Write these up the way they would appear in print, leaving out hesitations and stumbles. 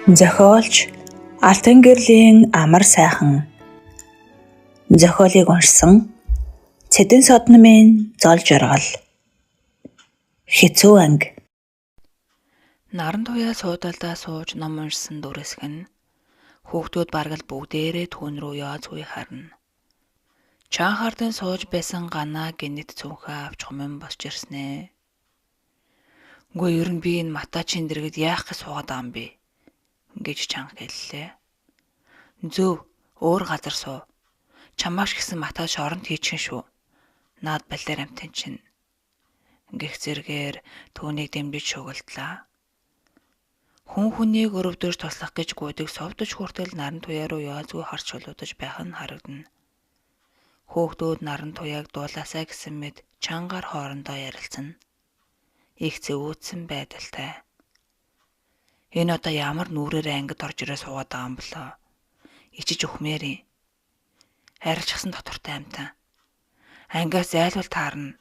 Зохиолч Алтан гэрлийн амар сайхан. Зохиолыг уншсан Цэдэн Содномын зол жаргал. Хэцүү анги. Наран туяа суудалдаа сууж ном уншсан дүрэсг нь хүүхдүүд бараг л бүгдээрээ түүн рүү яоцгүй харна. Чанхаардан сууж байсан ганаа гинэт цүнхээ авч хумын босч ирснэ. Үгүй ер нь би энэ матачин дэргэд яах гэж суугаад байгаа юм бэ? Гэж чанга хэллээ. Зөв, өөр газар суу. Чамааш гисэн матаа шоронд хийчихэн шүү. Наад балер амтэн чинь. Гэх зэргээр түүнийг дэмжиж шугалдлаа. Хүн хүнийг өрөвдөж туслах гэж гүйдэг совдож хүртэл наран туяа руу яазгүй харж шулуудаж байх нь харагдана. Хүүхдүүд наран туяаг дуулаасаа гэсэн мэд чангаар хоорондоо ярилцсан. Их зэвүүдсэн байдалтай. Энэ одоо ямар нүрээр ангид орж ирээ суугаад байгаа юм болоо. Ичиж өхмээрийн. Арилжчихсан дотортой амтан. Ангиас зайлвал таарна.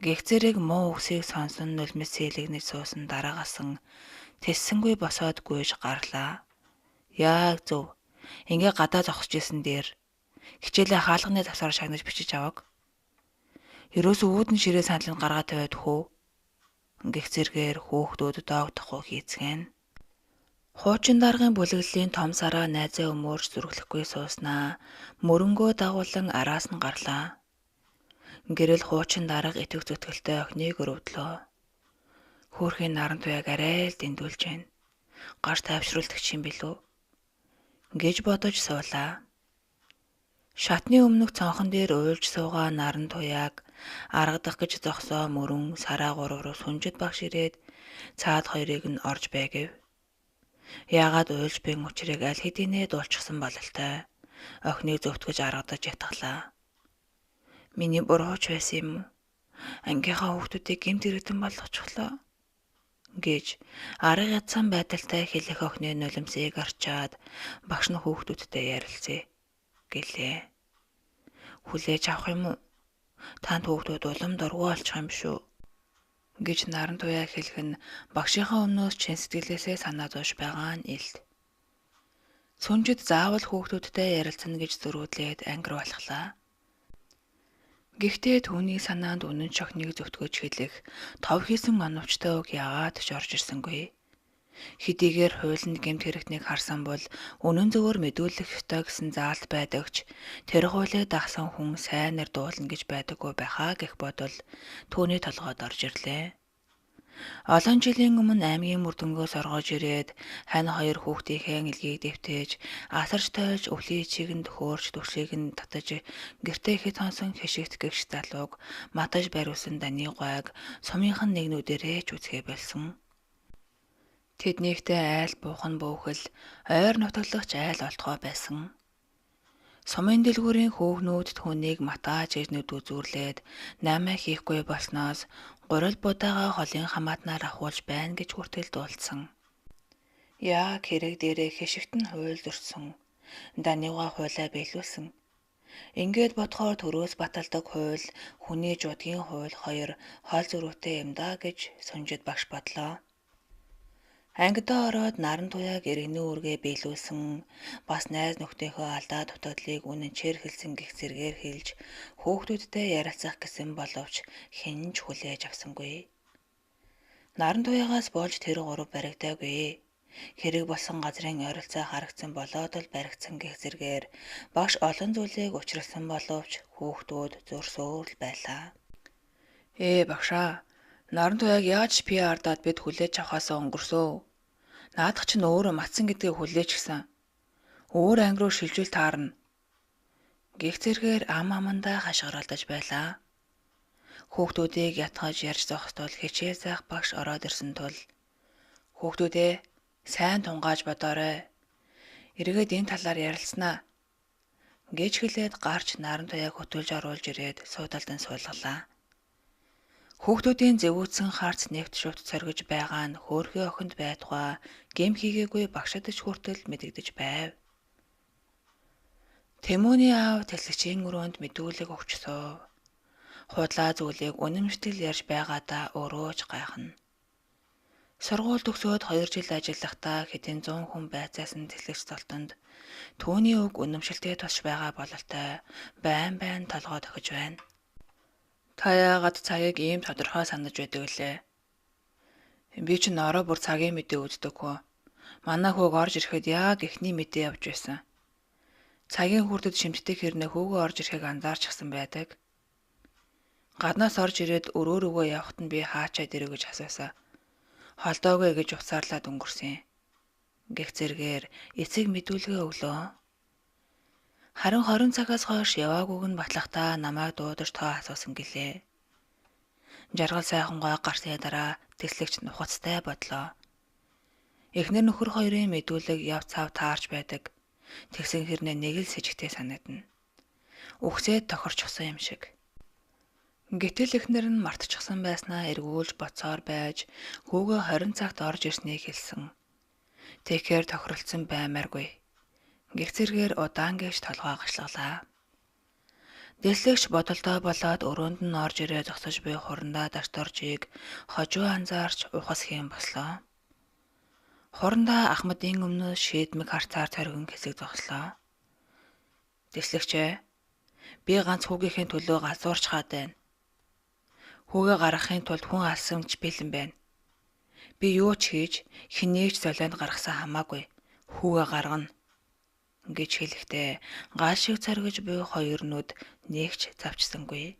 Гэгцэрэг муу үсийг сонсон нулимс сэлэгнэж суусан дараагасан тэссэнгүй босоод гүйж гарлаа. Яг зөв. Ингээ гадаа зогсож исэн дээр хичээлээ хаалганы завсаар шагнаж бичиж аваг. Ерөөсөө үүдэн ширээ саналыг гаргаад тавиад хөө. Гэх зэргээр хүүхдүүд доогдохгүй хийцгэн. Хуучин даргын бүлэглэлийн том сараа найзаа өмөрч зүрхлэхгүй сууснаа мөрөнгөө дагуулan араас нь гарлаа. Гэрэл хуучин дарга итэг зүтгэлтэй охиныг өрөвдлөө. Хөөрхийн наран туяаг арай л дэндүүлж байна. Гар тайвшруулдаг юм билүү? Гэж бодож суулаа. Шатны өмнөх цонхон дээр уйлж суугаа наран туяаг аргадах гэж зогсоо мөрөн сараа 3 руу сүнжид багш ирээд цаад хоёрыг нь орж байгэв. Яагаад уйлж бэн учрыг аль хэдийнэ дуулчихсан бололтой. Охиныг зөвтгөж аргадаж ятгалаа. Миний бурууч байсан юм уу? Ангийнхаа хүүхдүүдийг гэмт хэрэгтэн болгочихлоо. Гэж арга ядсан байдалтай хэлэх охины нулимсыг арчаад багш нь хүүхдүүдтэй ярилцъя гэлээ. Хүлээж авах юм уу? Танд хүүхдүүд улам дургу олчих юм шүү. Гэж наран туяа хэлэх нь багшийнхаа өмнөөс чин сэтгэлээсээ санаа зовж байгаа нь илт. Сүнжид заавал хүүхдүүдтэй ярилцана гэж зөрүүдлээд анги руу алхлаа. Гэхдээ түүний санаанд үнэн шохныг зөвтгөж хэлэх тов хийсэн оновчтой үг яагаад ч орж ирсэнгүй. Хэдийгээр хуулинд гэмт хэрэгтнийг харсан бол үнэн зөвөр мэдүүлэх ёстой гэсэн заалт байдагч тэр хуулийг дагсан хүн сайнэр дуулна гэж байдаггүй байхаа гэх бодол түүний толгойд орж ирлээ. Олон жилийн өмнө аймгийн мөрдөнгөөс оргож ирээд хань хоёр хүүхдийнхээ илгийг дэвтээж асарч тойлж өвлийн чигэнд хөөрч төвшлийг нь татаж гэртээ ихэд сонсон хишигт гэгч залууг матаж бариулсан даны гойг сумынхан нэгнүүдээрээ ч үзэхэ болсон. Тэднийхтэй айл буухан бөөхөл ойр нутаглагч айл олдгоо байсан. Сумын дэлгүүрийн хөөгнүүд түүнийг матааж ирнүүд үзүүрлээд намаа хийхгүй болсноос гурил будаага холын хамаатнаар ахуулж байна гэж хүртэл дуулсан. Яг хэрэг дээрээ хишигт нь хууль зөрсөн. Даниуга хуулаа биелүүлсэн. Ингээд бодохоор төрөөс баталдаг хууль, хүний жудгийн хууль хоёр хол зөрүүтэй юм даа гэж сүнжид багш бодлоо. Ангидаа ороод наран туяаг иргэний үргээ биелүүлсэн, бас найз нөхдийнхөө алдаа дутагдлыг үнэнчээр хэлсэн гэх зэргээр хэлж хүүхдүүдтэй ярилцах гэсэн боловч хэн ч хүлээж авсангүй. Наран туягаас болж тэр 3 баригдаагүй. Хэрэг болсон газрын ойролцоо харагдсан болоод л баригдсан гэх зэргээр багш олон зүйлийг учруулсан боловч хүүхдүүд зөрсөөр л байлаа. Багшаа, наран туяаг яаж PR-даад бид хүлээж авахаасаа өнгөрсөө. Наадах чинь өөрөө матсан гэдгийг хүлээж гисэн. Өөр анги руу шилжүүл таарна. Гэх зэргээр амандаа хашгиралдаж байлаа. Хүүхдүүдийг ятгаж ярьж зогсдол хичээл заах багш ороод ирсэн тул хүүхдүүдээ сайн тунгааж бодоорой. Эргээд энэ талаар ярилцсанаа гэж хэлээд гарч наран туяаг хөтөлж оруулж ирээд суудалдан суулгалаа. Хүүхдүүдийн зэвүүдсэн харц нэгт шүт цоргиж байгаа нь хөөрхий охинд байтугай гэм хийгээгүй багшид ч хүртэл мэдэгдэж байв. Тэмүүний аав тэлгчийн өрөөнд мэдүүлэг өгчсөө. Худлаа зүйлийг үнэмштэл ярьж байгаадаа өөрөө ч гайхна. Сургууль төгсөөд 2 жил ажиллахдаа хэдэн 100 хүн байцаасан тэлэгч толтонд түүний үг үнэмшилтэй тусч байгаа бололтой байн байн толгой тохиж байна. Та яагаад цагийг ийм тодорхой санаж байдаг лээ? Би ч нороо бүр цагийн мэдээ үздэг хөө. Манай хүүг орж ирэхэд яг эхний мэдээ явж байсан. Цагийн хүрдэд шимтдэг хэрнээ хүүгээ орж ирэхийг анзаарчихсан байдаг. Гаднаас орж ирээд өрөө рүүгээ явхад нь би хаачаад ирэх гэж асуусан. Холдоогүй гэж уцаарлаад өнгөрсөн. Гэх зэргээр эцэг мэдүүлгээ өглөө. Харин 20 цагаас хойш яваагүйг нь батлахдаа намайг дуудаж тоо асуусан гэлээ. Жаргал сайхан гой гарсны дараа тэслэгч нухацтай бодлоо. Эхнэр нөхөр хоёрын мэдүүлэг яв цав таарч байдаг. Тэгсэн хэрнээ нэг л сэжигтэй санагдана. Үхсээд тохирчихсан юм шиг. Гэтэл эхнэр нь мартчихсан байснаа эргүүлж боцоор байж хүүгээ 20 цагт орж ирснийг хэлсэн. Тэгэхээр тохиролцсон баймааргүй. Гэх зэргээр удаан гэж толгой гашлаглаа. Дэслэгч бодолтой болоод өрөөнд нь орж ирээ зогсож буй хурандаа дашторжийг хожуу анзаарч ухас хийм бослоо. Хурандаа Ахмадын өмнөөс шийдмэг харцаар цоргин хэсэг зогслоо. Дэслэгчээ, би ганц хүүгийнхээ төлөө газуурч хаад байна. Хүүгээ гаргахын тулд хүн алсамж бэлэн байна. Би юу ч хийж хинээч золионд гаргасан хамаагүй. Хүүгээ гаргана гэж хэлэхдээ гал шиг царгиж буй хоёр нүд нэгч завчсангүй.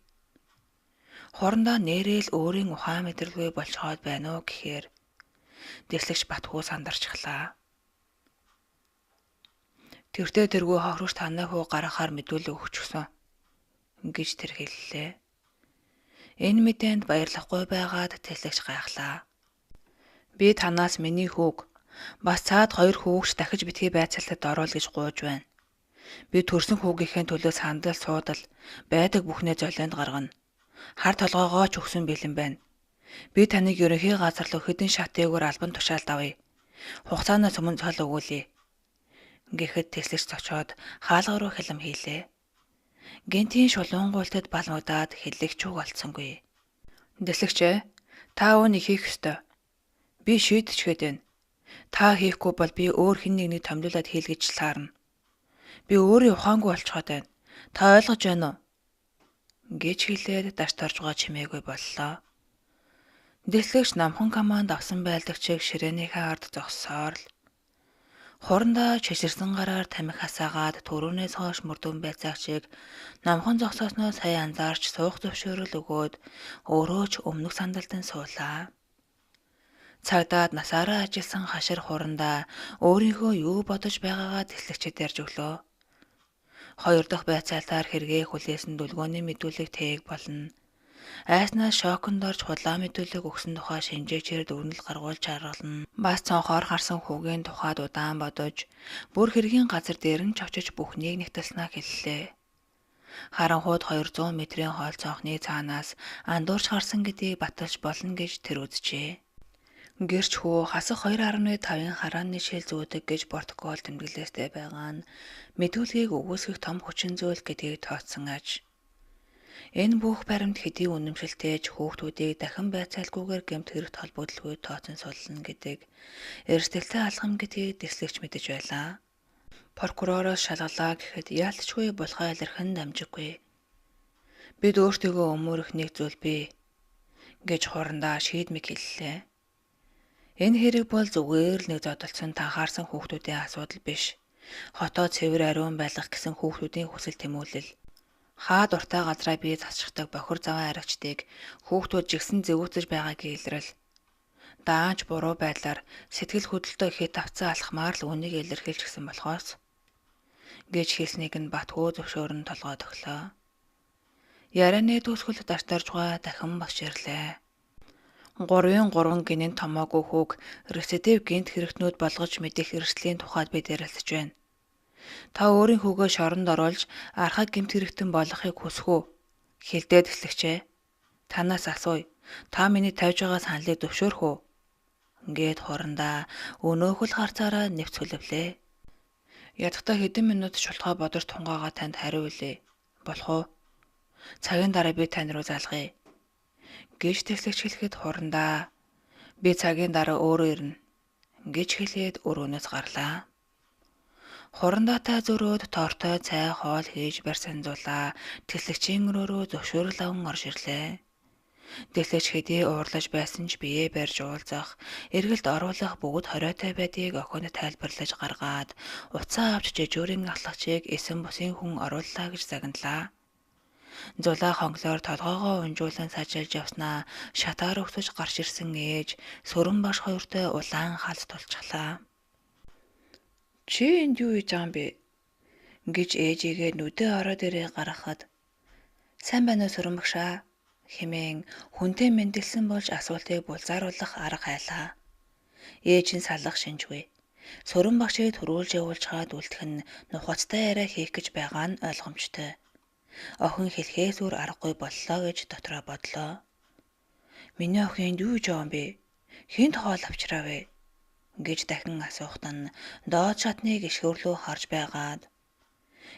Хурандаа нэрэл өөрийн ухаан мэдрэлгүй болцоход байна уу гэхээр дэслэгч Батхүү сандарчихлаа. Тэртээ тэргүй хохрогч танай хүү гаргахаар мэдүүлэг өгчихсөн гэж тэр хэллээ. Энэ мэдээнд баярлахгүй байгаад дэслэгч гайхлаа. Би танаас миний хүүг бас цаад 2 хүүгч дахиж битгий байцаалтад оруул гэж гуйж байна. Би төрсөн хүүгийнхээ төлөө сандал суудал байдаг бүхнээ золионд гаргана. Хар толгоогоо ч өгсөн бэлэн байна. Би таныг ерөнхий газар руу хэдэн шатыгаар албан тушаалд авъя. Хугацаанаас өмнө цол өгүүлье. Гэхэд тэслэгч цочоод хаалга руу хилэм хийлээ. Гентийн шулуунгуйлтад балмагдаад хэллэгч үг олцсонгүй. Дэслэгчээ, та үүнийг хийх ёстой. Би шийдчихгээд байна. Та хийхгүй бол би өөр хэн нэгний томилуулаад хийлгэж саарна. Би өөрийн ухаангүй болчиход байна. Та ойлгож байна уу? Гэж хэлээд дашторжгоо чимээгүй боллоо. Дэслэгч намхан команд авсан байлдагчийг ширээнийхээ ард зогссоор л хурандаа чиширсэн гараар тамхи хасаагаад түрүүнээс хойш мөрдөн байцаагчийг намхан зогсоосноо сая анзаарч суух зөвшөөрөл өгөөд өөрөө ч өмнөх сандалдан суулаа. Цагдаад насаараа ажилласан хашир хурандаа өөрийнхөө юу бодож байгаагаа дэслэгчэд ярьж өглөө. 2 дахь байцаалтаар хэрэгээ хүлээсэн дүлгөөний мэдүүлэг тээг болно. Айснаас шоконд орж худлаа мэдүүлэг өгсөн тухай шинжээчээр дүрнэл гаргуулж харгална. Бас цонхоор харсан хүүгийн тухайд удаан бодож, бүр хэргийн газар дээр нь ч очиж бүхнийг нэгтэлснаа хэллээ. Харанхууд 200 метрийн хоол цонхны цаанаас андуурч харсан гэдгийг баталж болно гэж тэр үзжээ. Гэрч хүү хасах 2.5-ын харааны шил зүүдэг гэж протокол тэмдэглэстэй байгаа нь мэдүүлгийг өгөөсгөх том хүчин зүйл гэдгийг тооцсон аж. Энэ бүх баримт хэдий үнэмшилтэй ч хүүхдүүдийг дахин байцаалгүйгээр гэмт хэрэгт холбогдлгүй тооцон суллана гэдэг эрсдэлтэй алхам гэдгийг дэслэгч мэдэж байлаа. Прокуророос шалгалаа гэхэд яалтчгүй булхай илэрхэн дамжиггүй. Бид өөртөөгөө өмөрөх нэг зүйл бий гэж хурандаа шийдмэг хэллээ. Энэ хэрэг бол зүгээр л нэг зодолцсон танхаарсан хүүхдүүдийн асуудал биш. Хотоо цэвэр ариун байлгах гэсэн хүүхдүүдийн хүсэл тэмүүлэл. Хаа дуртай газраа бие засчихдаг бохир заван аригчдыг хүүхдүүд жигсэн зэвүүцэж байгааг илрэл. Даанч буруу байдлаар сэтгэл хөдлөлтөө хит авцсан алхмаар л үнийг илэрхийлж гисэн болохоос гэж хэлснийг нь Батхүү зөвшөөрөн толгой төглөө. Ярианы төгсгөл дашдаржгаа дахин боширлээ. 3-3 гинэн томоогүй хүүг рецидив гинт хэрэгтнүүд болгож мэдэх эрсдлийн тухайд бид ярилцж байна. Та өөрийн хүүгээ шоронд оруулж архаг гэмт хэрэгтэн болгохыг хүсэх үү? Хэлдээд дэслэгчээ. Танаас асууя. Та миний тавьж байгаа саналыг зөвшөөрөх үү? Гээд хурандаа өнөөхөл харцаараа нэвц хүлэвлээ. Ядахтаа хэдэн минут шултгай бодож тунгаага танд хариулъя. Болох уу? Цагийн дараа би тань руу залгая. Гэж дэслэгч хэлэхэд хурандаа Би цагийн дараа өөрөө ирнэ гэж хэлээд өрөөнөөс гарлаа. Хурандаатай зөрөөд тортой цай хоол хийж барьсан Зулаа тэслэгчийн өрөөрөө зөвшөөрөл аван орж ирлээ. Тэслэгч хэдий уурлаж байсан ч биеэ барьж уулзах, эргэлт оруулах бүгд хориотой байдгийг охинд тайлбарлаж гаргаад уцаа авч жижүүрийн ахлагчийг эсэн бусын хүн орууллаа гэж загналаа. Зулаа хонглоор толгоогоо унжуулан сажилж явснаа шатаар өгсөж гарч ирсэн ээж сөрөн баш хоёртой улаан халз тулчглаа. "Чи энд юу хийж байгаа юм бэ?" гэж ээжигээ нүдээ ороод ирээ гаргахад "Сайн байна уу сөрөн багшаа?" хэмээн хүнтэй мэндэлсэн болж асуултыг булзааруулах арга хайлаа. Ээж нь саллах шинжгүй. Сөрөн багшийг төрүүлж явуулчаад үлдэх нь нухацтай яриа хийх гэж байгаа нь ойлгомжтой. Охин хэлхээс өөр аргагүй боллоо гэж дотроо бодлоо. "Миний охин энд юу хийж байгаа юм бэ? Хинт хоол авчраа вэ?" гэж дахин асуухт нь доод шатныг ишгөөрлөө харж байгаад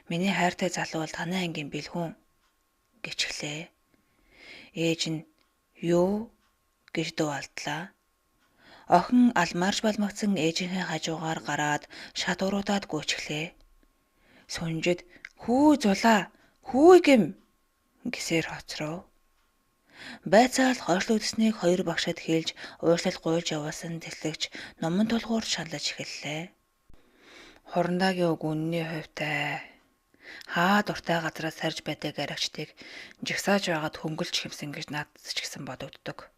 "Миний хайртай залуу бол танай ангийн бэлгүүн" гэчглээ. Ээж нь "Юу?" гэж дуу алдлаа. Охин алмаарч балмагцсан ээжийнхээ хажуугаар гараад шат уруудаад гүйчихлээ. Сүнжид "Хүү Зулаа, хүү гэм" гэсээр хоцров. Байцаал хойшлогдсныг хоёр багшад хэлж уушлал гуйж явуулсан тэслэгч номон тулгуур шалж эхэллээ. Хурандаагийн үг үнний хувьтай хаа дуртай газраас сарж байдаг аригчдыг жигсааж байгаад хөнгөлж хэмсэн гэж надад ч гэсэн бодогддог.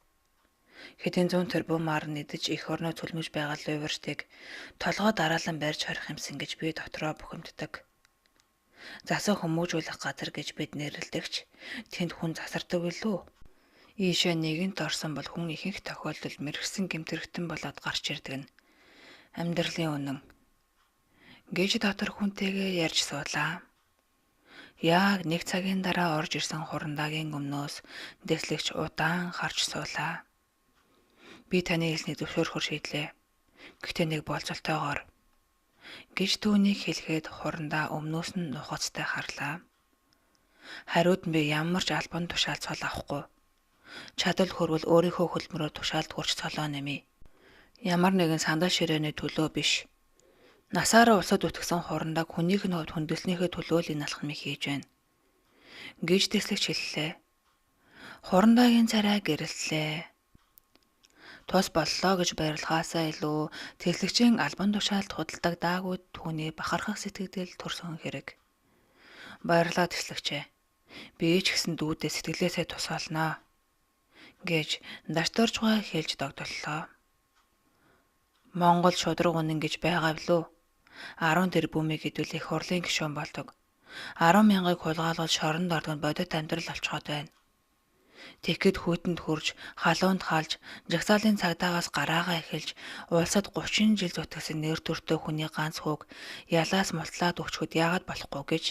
Хэдэн зуун тэрбумаар нэдэж эх орноо цөлмөж байгаа луйварчдыг толгой дараалан барьж хорих юмсан гэж би дотроо бухимддаг. Засаг хүмүүжүүлэх газар гэж бид нэрлэлдэгч тэнд хүн засардаг билүү? Ийшээ нэгэнт орсон бол хүн ихэнх тохиолдолд мэрэгсэн гэмтэрэгтэн болоод гарч ирдэг нь амьдралын үнэн гэж дотор хүнтэйгээ ярьж суулаа. Яг нэг цагийн дараа орж ирсэн хурандаагийн өмнөөс дэслэгч удаан харж суулаа. "Би таны хэлснийг зөвшөөрөхөөр шийдлээ. Гэхдээ нэг болцолтойгоор" гэж түүнийг хэлгээд хурандаа өмнөөс нь нухацтай харлаа. "Хариуд нь би ямар ч албан тушаал цол авахгүй. Чадвал хөрвөл өөрийнхөө хөлбөрөөр тушаалд хүрч цолоо нэмье. Ямар нэгэн сандал ширээний төлөө биш. Насаараа улсад үтгсэн хурандааг хүнийх нь хувьд хүндэлснийхээ төлөө л энэ алхмыг хийж байна" гэж тэслэгч хэллээ. Хурандаагийн царай гэрэлтлээ. Тус боллоо гэж баярлахаасаа илүү тэслэгчийн албан тушаалд худалдаг даагүй түүний бахархах сэтгэл төрсөн хэрэг. "Баярлалаа тэслэгчээ. Би ч гэсэн дүүдээ сэтгэлээсээ тусаалнаа" гэж дашторжгой хэлж догдоллоо. Монгол шудраг үнэн гэж байгаа билүү? 10 тэрбумыг хэдүүл их хурлын гишүүн болдог. 10,000-ыг хулгайлуулж шоронд ордог нь бодит амьдрал олцоход байна. Тэгэхэд хүүтэнд хурж, халуунд халж, жагсаалын цагдаагаас гараагаа эхэлж, улсад 30 жил зүтгэсэн нэр төртэй хүний ганц хүүг ялаас мултлаад өгчхөд яагаад болохгүй гэж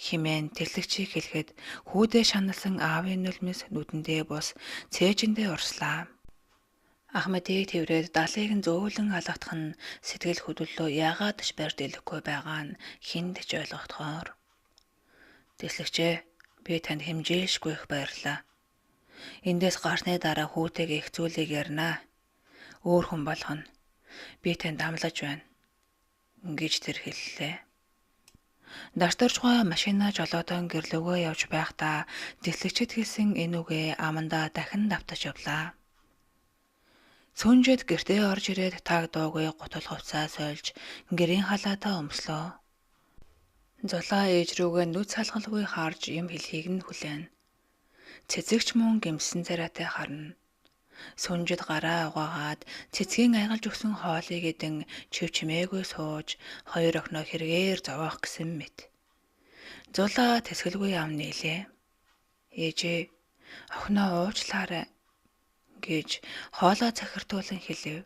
химэн тэрлэгчийг хэлэхэд хүүдээ шаналсан аавын нулимс нүдэндээ бус цээжиндээ урслаа. Ахмадыг тэврээд далыг нь зөөлөн алгадах нь сэтгэл хөдлөлөө яагаад ч барьж дэлэхгүй байгаа нь хүнд ч ойлгохдохоор. "Тэслэгчээ, би танд хэмжээшгүй их баярлалаа. Эндээс гарсны дараа хүүтэйгээ их зүйлийг ярина. Өөр хүн болгоно. Би танд амлаж байна" гэж тэр хэллээ. Дашторжгой машинаа жолоодон гэрлөөгөө явж байхдаа тэслэгчид хэлсэн энэ үгээ амандаа дахин давтаж явлаа. Сүнжэд гэртээ орж ирээд таг дуугүй гутал хувцаа сольж гэрийн халаатаа өмслөө. Зулаа ээж рүүгээ нүд салгалгүй харж юм хэлхийг нь хүлээн. Цэцэгч мөн гэмсэн царайтай харна. Сүнжэд гараа угаагаад цэцгийн айгалж өгсөн хоолыг идэн чив чимээгүй сууж хоёр охиноо хэрэгээр зовоох гэсэн мэт. Зулаа тэсгэлгүй ам нийлээ. "Ээжээ, охиноо уучлаарай" гэж хоолоо цахиртуулан хэлэв.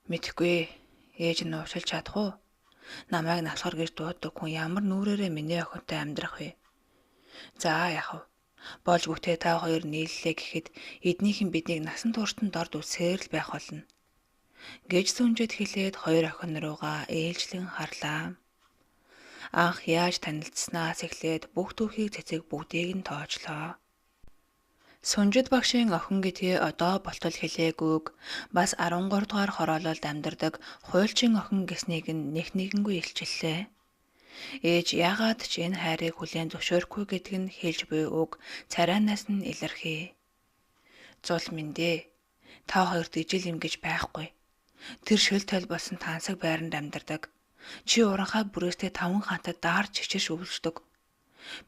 "Мэдхгүй, ээж нь уучлаж чадах уу? Намайг навсгар гэж дууддаг хүн ямар нүрээрээ миний охинтой амьдрах вэ? За яах вэ? Болж бүхтээ та хоёр нийллээ гэхэд эднийхэн биднийг насан туршид дорд үсээр л байх болно" гэж сүнжэд хэлээд хоёр охин руугаа ээлжлэн харлаа. Анх яаж танилцсанаас эхлээд бүх түүхийг цэцэг бүгдийг нь тоожлоо. Сунжид багшийн охин гэдгээ одоо болтол хэлээгүйг бас 13 дугаар хороололд амьдардаг хуульчин охин гэснийг нь нэгнийгэнгүй илчиллээ. Ээж яагаад ч энэ хайрыг хүлээн зөвшөөрөхгүй гэдг нь хэлж буй үг царайнаас нь илэрхий. Зул минь дээ. Та хоёрт ижил юм гэж байхгүй. Тэр шил тойл болсон тансаг байранд амьдардаг. Чи уранхай бүрээсээ 5 хантад даарч чичирш өвлждөг.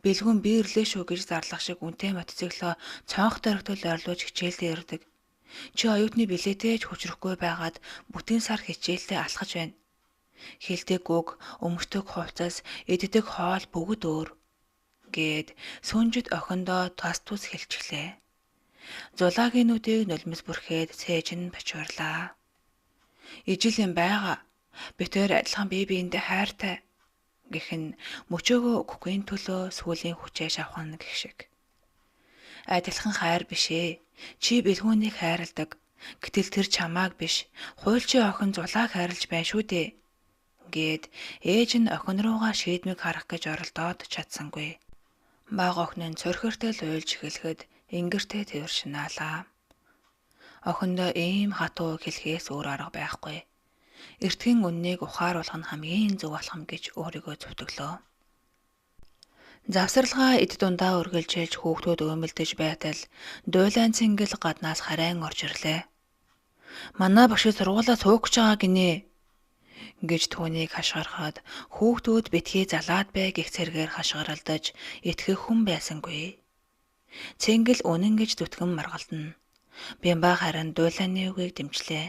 Бэлгүүн би ирлээ шүү гэж зарлах шиг үнтэй мотоциклоо цонх дөрөгтөл ойрлуулж хичээлдээ ирдэг. Чи оюутны билетээ ч хүчрэхгүй байгаад бүтэн сар хичээлдээ алхаж байна. Хилдэг үг, өмсдөг хувцас, иддэг хоол бүгд өөр. Гээд сүнжид охиндоо тас тус хэлчихлээ. Зулаагийн нүдийг нулимс бүрхээд цээж нь бочуурлаа. Ижил юм байгаа. Битээр адилхан бие биендээ хайртай гэх нь мөчөөгөө өгөхгүй төлөө сүлийн хүчээ шавхна гэх шиг. Адилхан хайр биш ээ. Чи бэлгүүнийг хайрладаг. Гэтэл тэр чамааг биш, хуульчийн охин зулааг хайрлаж байна шүү дээ. Гээд ээж нь охин руугаа шийдмэг харах гэж оролдоод чадсангүй. Баг охин нь цорхиртэл уйлж эхлэхэд ингэртээ тэршнаалаа. Охиндоо ийм хатуу хэлхээс өөр арга байхгүй. Эртхэн үннийг ухааруулах нь хамгийн зөв болох юм гэж өөрийгөө зүтгэлөө. Завсарлагаа эд дундаа үргэлжилж хүүхдүүд өмөлдөж байтал дуйлайн цэнгэл гаднаас харайн орж ирлээ. Манай багш сургуулаа суух гэж байгаа гинэ гэж түүнийг хашгирахад хүүхдүүд битгий залаад бай гэх зэргээр хашгиралдаж итгэх хүн байсангүй. Цэнгэл үнэн гэж зүтгэн маргалдана. Бямба харин дуйлааны үгийг дэмжлээ.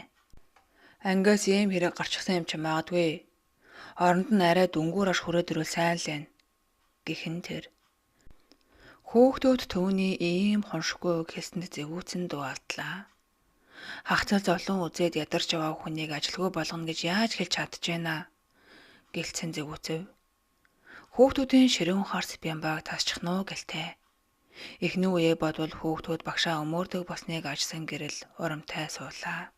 Ангиас ийм хэрэг гарчихсан юм чи магадгүй. Оронд нь арай дүнгуур аш хүрээд ирвэл сайн л байна. Гэхэн тэр. Хүүхдүүд түүний ийм хоншгүй үг хэлсэнд зэвүүцэн дуалдлаа. Хагцал золон үзээд ядарч яваа хүнийг ажилгүй болгоно гэж яаж хэлж чадчихэна гэлцэн зэвүүцэв. Хүүхдүүдийн ширүүн харс бямбааг тасчих нь уу гэлтэй. Эхнүү үе бодвол хүүхдүүд багшаа өмөрдөг болсныг ажсан гэрэл урамтай суулаа.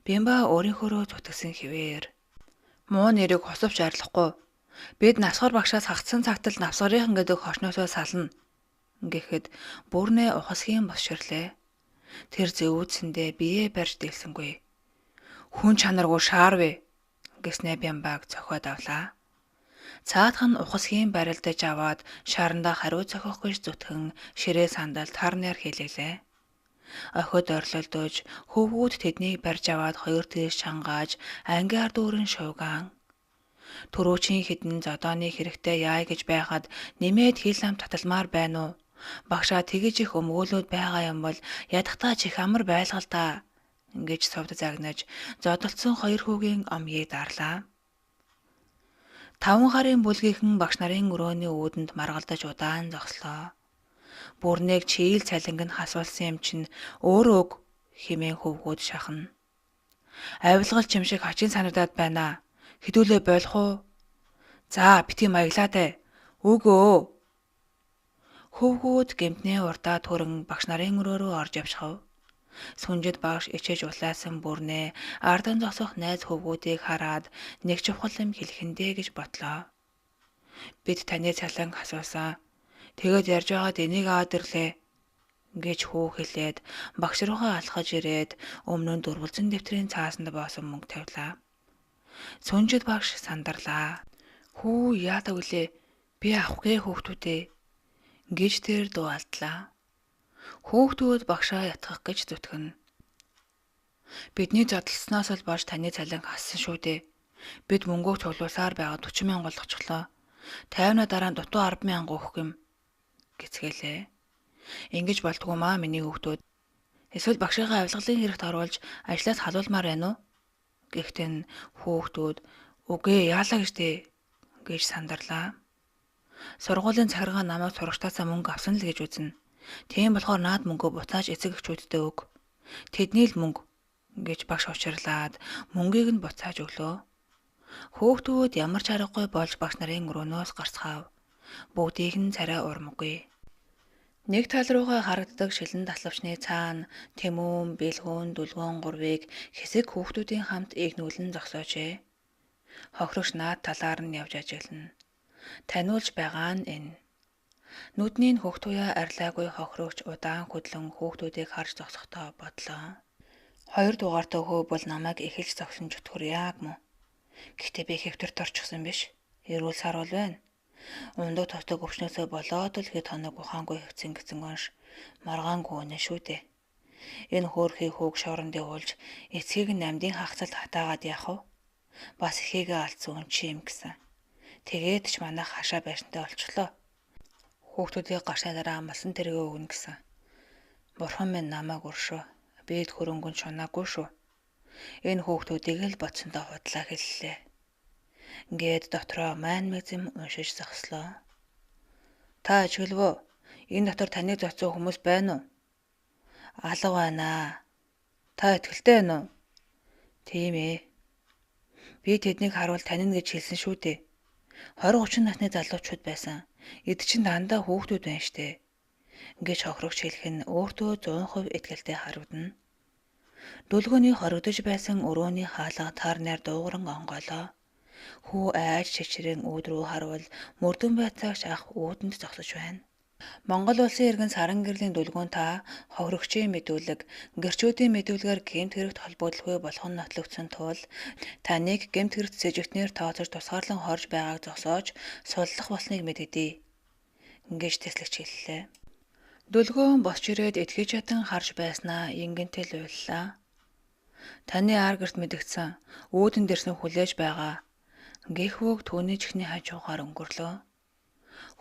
Бямба өөрийнхөө зүтгэсэн хിവэр муу нэрийг хосовч арилахгүй. Бид насгар багшаас хагцсан цагтл навсгарынхан гэдэг хошноосоо сална гэхэд бүрнээ ухасхийн босширлээ. Тэр зэвүүдсэндээ бие барьж дэлсэнгүй. Хүн чанаргүй шаарвэ гэснээ Бямбаг цохиод авлаа. Цаадхан ухасхийн барилдаж аваад шарандаа хариу зохиох гэж зүтгэн ширээ сандалд харнаар хэлэглээ. Охид орлолдож хөвгүүд тэднийг барьж аваад хоёр дээрс чангааж ангиар дүүрэн шуугаан. Төрөөчийн хідэн зодооны хэрэгтэй яая гэж байхад нэмээд хил ам таталмаар байна уу? Багшаа тэгэж их өмгөөлөд байгаа юм бол ядахтаа чих амар байлгал та гэж совд загнаж зодолцсон хоёр хүүгийн омгийг дарлаа. 5 гарын бүлгийнхэн багш нарын өрөөний үүдэнд маргалдаж удаан зогслоо. Бүрнийг чийл цалинг нь хасуулсан юм чинь өөрөө өг хэмээн хөвгүүд шахна. Авилгал чимшиг хачин санагдаад байна. Хідүүлээ болох уу? За, бити маяглаатай. Үгөө. Хөвгүүд гэмтнээ урдаа түрэн багш нарын өрөө рүү орж явчихав. Сүнжид багш ичээж улаасан бүрнээ ардан зогсох найз хөвгүүдийг хараад нэг чухал юм хэлэхэндээ гэж бодлоо. Бид таны цалин асуусан. Тэгэд ярьж байгаад энийг аваад ирлээ гэж хүү хэлээд багш руугаа алхаж ирээд өмнө нь дөрвөлзөн дэвтрийн цаасанд боосон мөнгө тавилаа. Сүнжид багш сандарлаа. Хүү яадаг үлээ? Би авахгүй хүүхдүүдээ гэж тэр дуалдлаа. Хүүхдүүд багшаа ятгах гэж зүтгэн. Бидний задлснаас л болж таны цалин хассан шүү дээ. Бид мөнгөө цуглуулсаар байгаа 40,000 олгочлоо. 50-наа дараа нь дутуу 10,000 өгөх юм гэцгээлээ. Ингэж болдгоо маа миний хүүхдүүд. Эсвэл багшийнхаа авилгалын хэрэгт оруулж ажлаас халуулмаар байна уу? Гэхдээ хүүхдүүд үгүй яалаа гэжтэй гэж сандарлаа. Сургуулийн захиргаа намайг сурагчдаасаа мөнгө авсан л гэж үзнэ. Тийм болохоор наад мөнгөө буцааж эцэг эхчүүддээ өг. Тэдний л мөнгө гэж багш учирлаад мөнгийг нь буцааж өглөө. Хүүхдүүд ямар ч аргагүй болж багш нарын өрөөнөөс гарцгаав. Бүгдийг нь царай урмгүй. Нэг тал руугаа харагддаг шилэн таславчны цаана Тэмүүн, Бэлгүүн, Дүлгүүн гурвыг хэсэг хүүхдүүдийн хамт игнүүлэн зогсоожээ. Хохирогч наад талаар нь явж ажиглана. Таниулж байгаа нь энэ. Нүдний хүүхдүүя арилаагүй хохирогч удаан хөдлөн хүүхдүүдийг харж зогсохдоо бодлоо. Хоёр дугаартай хөө бол намайг эхэлж зогсон чөтгөр яг мөн. Гэхдээ би хэвтэрт орчихсон биш. Эрүүл сар бол байна. Ундаг товтог өвчнөөсөө болоод л хэд хоног ухаангүй хэвцэн гэсэн гонш маргаангүй үнэ шүү дээ. Энэ хөөрхий хүүг шоронд явуулж эцгийг намдын хагцалд хатаагаад яах вэ? Бас эхийгээ алдсан хүн чи юм гэсэн. Тэгээд ч манайх хашаа байшинтай олчлоо. Хүүхдүүдийг гарсны дараа амлсан тэргээ өгнө гэсэн. Бурхан минь намайг өршөө. Бид хөрөнгөнд шунаагүй шүү. Энэ хүүхдүүдийг л бодсондоо худлаа хэллээ. Ингээд дотроо маань мэзэм уншиж зогслоо. Та ажиглавөө. Энэ дотор таныг зоцсон хүмүүс байна уу? Алга байна. Та итгэлтэй байна уу? Тийм ээ. Би тэднийг харуул танина гэж хэлсэн шүү дээ. 20-30 насны залуучууд байсан. Эд чинь дандаа хүүхдүүд байна штэ. Гэж хохирогч хэлэх нь өөртөө 100% итгэлтэй харагдана. Дүлгөөний хоригдож байсан өрөөний хаалга тар найр дуугаран онгоолоо. Хүү айж чичрэн үүд рүү харвал мөрдөн байцаагч ах үүдэнд зогсож байна. Монгол улсын иргэн саран гэрлийн дүлгөөн та хохирогчийн мэдүүлэг, гэрчүүдийн мэдүүлгээр гэмт хэрэгт холбогдлогүй болох нь нотлогдсон тул таныг гэмт хэрэгт сэжигтнээр тооцож тусгаарлан хорж байгааг зогсоож суллах болсныг мэдэгдээ. Ингэж тэслэгч хэллээ. Дүлгөөн босч ирээд итгэж ятан харж байснаа ингэнтэй л уйллаа. Таны ар гэрт мэдэгдсэн үүдэн дэрсэн хүлээж байгаа. Гэх үг түүний чихний хажуугаар өнгөрлөө.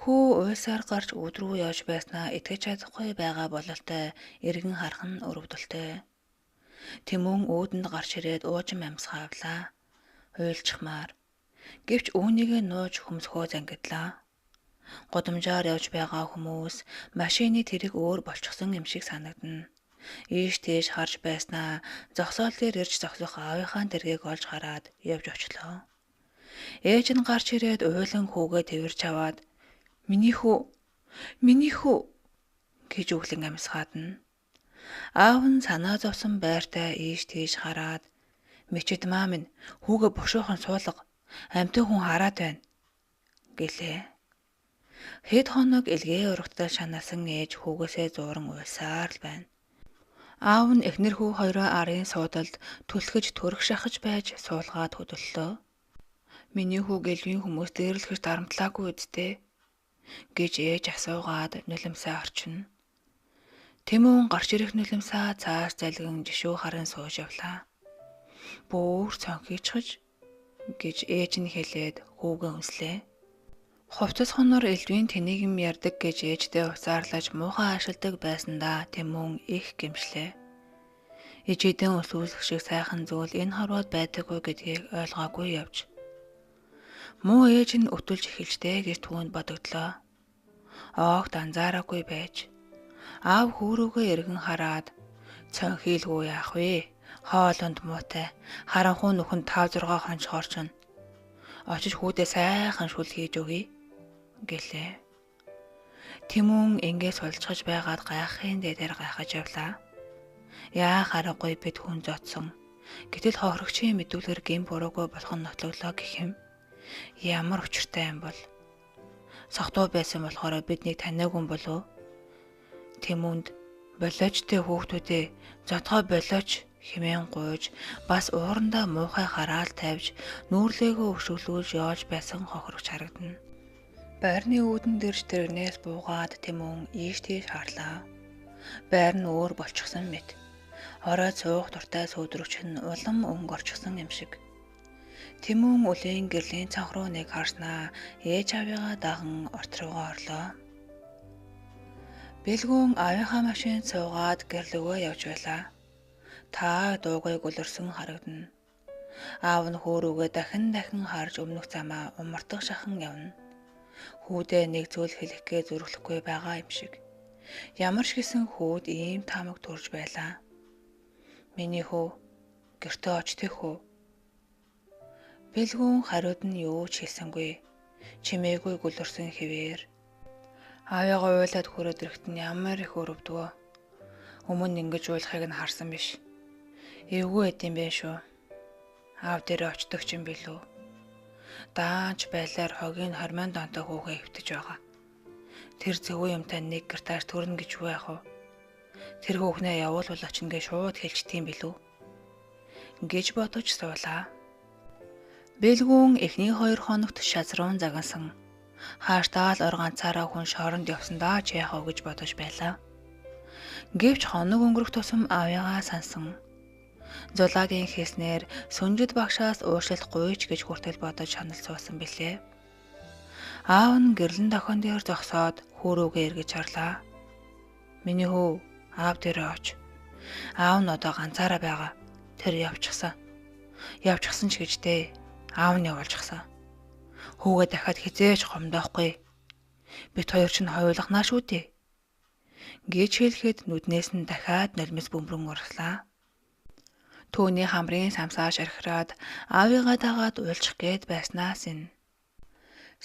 Хүү уйсаар гарч үүд рүү явж байснаа итгэж чадахгүй байгаа бололтой эргэн харах нь өрөвдөлтэй. Тэмүн үүдэнд гарч ирээд уужим амьсгаа авлаа. Уйлчмаар. Гэвч үүнийг нууж хөмсгөө зангидлаа. Годомжоор явж байгаа хүмүүс машины тэрэг өөр болчихсон юм шиг санагдана. Ийш тийш харж байснаа зогсоол дээр ирж зогсох аавынхаа тэргийг олж хараад явж очлоо. Ээж нь гарч ирээд уйлан хүүгээ тэрч аваад Миний хүү гэж өглөн амьсгаад нь. Аав нь санаа зовсон байртай ийш тийш хараад "Мичэд маа минь хүүгээ бошоохон суулга. Амьтан хүн хараад байна" гэлээ. Хэд хоног илгээ урагтал шанаасан ээж хүүгээсээ зууран уйлсаар л байна. Аав нь эхнэр хүү хоёроо арын суудалд түлхэж төрөх шахаж байж суулгаад хөдөллөө. "Миний хүү гэлвийн хүмүүс дээрлэхэж дарамтлаагүй үсттэй" гэж ээж асуугаад нулимсаа орчино. Тэмүн гарч ирэх нулимсаа цааш залгин жишүү харан сууж явлаа. Бөөр цонхийчхаж гэж ээж нь хэлээд хүүгээ үнслээ. Хувцас хоноор элдвийн тэнийг юм ярддаг гэж ээждээ уцаарлаж муухай ашигладаг байсандаа Тэмүн их гэмшлээ. Ижидэн өсвөлөх шиг сайхан зүйл энэ хорвоод байдаггүй гэдгийг ойлгоогүй явж. Муу ээж нь өтөлж эхэлжтэй гэж түүнд бодогдлоо. Оогт анзаараагүй байж. Аав хүүрүүгээ эргэн хараад "Цонхийлгүй яах вэ? Хоолонд муутай. Харанхуй нүхэнд 5-6 хонч хорчно. Очиж хүүдээ сайхан шүл хийж өгье" гэлээ. Тэмүн ингээд сулжгаж байгаад гайхахын дээдээр гайхаж явлаа. Яах аргагүй бид хүн зодсон. Гэтэл хохирогчийн мэдүүлгээр гэм буруугүй болох нь нотлоглоо гэх юм. Ямар учиртай юм бол. Согтуу байсан болохоор биднийг таниагүй юм болов. Тэмүнд "Болооч тэ хүүхдүүдээ зодгоо болооч" хэмээн гуйж бас уурандаа муухай хараал тавьж нүүрлээгөө өшөглүүлж явж байсан хохирогч харагдана. Байрны үүдэн дэрж тэрэгнээс буугаад Тэмүн ийш тийш харлаа. Байр нь өөр болчихсон мэт. Орой цуух дуртай сөөдрөгч нь улам өнгө орчихсон юм шиг. Тэмүн үлийн гэрлийн цанх руу нэг харснаа ээж аавыгаа даган орт руугаа орлоо. Бэлгүүн аавынхаа машинд суугаад гэрлөгөө явж байлаа. Та дуугүй гөлөрсөн харагдана. Аав нь хөөрөөгээ дахин харж өмнөх замаа умартах шахан явна. Хүүдээ нэг зүйл хэлэх гээ зөрөглөхгүй байгаа юм шиг. Ямар ч гэсэн хүүд ийм таамаг төрж байлаа. "Миний хүү гэртээ очтыг хүү?" Бэлгүүн хариуд нь юу ч хэлсэнгүй. Чимээгүй гөлөрсөн хэвээр. Аавыгаа уйлаад хүрээд ирэхэд нь ямар их өрөвдгөө. Өмнө ингэж уйлахыг нь харсан биш. Эвгүй эдэм бэ шүү. Аав дээр очдог ч юм билүү. Даанч байлаар хогийн 20 донтой хүүгээ хөвтөж байгаа. Тэр зөвөө юмтай нэг гартаар төрнө гэж юу яах вэ? Тэр хүүхнээ явуулвал очно гэж шууд хэлчихтiin билүү? Гэж бодож суулаа. Бэлгүүн эхний 2 хоногт шазруун загнасан. Хааштай л ор ганцаараа хүн шоронд явсандаа ч яах вэ гэж бодож байлаа. Гэвч хоног өнгөрөх тусам аавыгаа сансан. Зулагийн хийснээр сүнжид багшаас уушлал гуйч гэж хүртэл бодож шанал суусан билээ. Аав нь гэрлэн дохион дээр зогсоод хүүрүүгээ эргэж харлаа. Миний хүү, аав дээрээ оч. Аав нь одоо ганцаараа байгаа. Тэр явчихсан. Явчихсан ч гэжтэй. Аав нь явуулчихсан. Хүүгээ дахиад хизээж гомдоохгүй. Бид хоёр ч хойлохнаа шүү дээ. Гэж хэлэхэд нүднээс нь дахиад нулимс бөмбөрөн орлаа. Түүний хамрын самсаа шархираад аавыгаа дагаад уйлчих гээд байснаас энэ.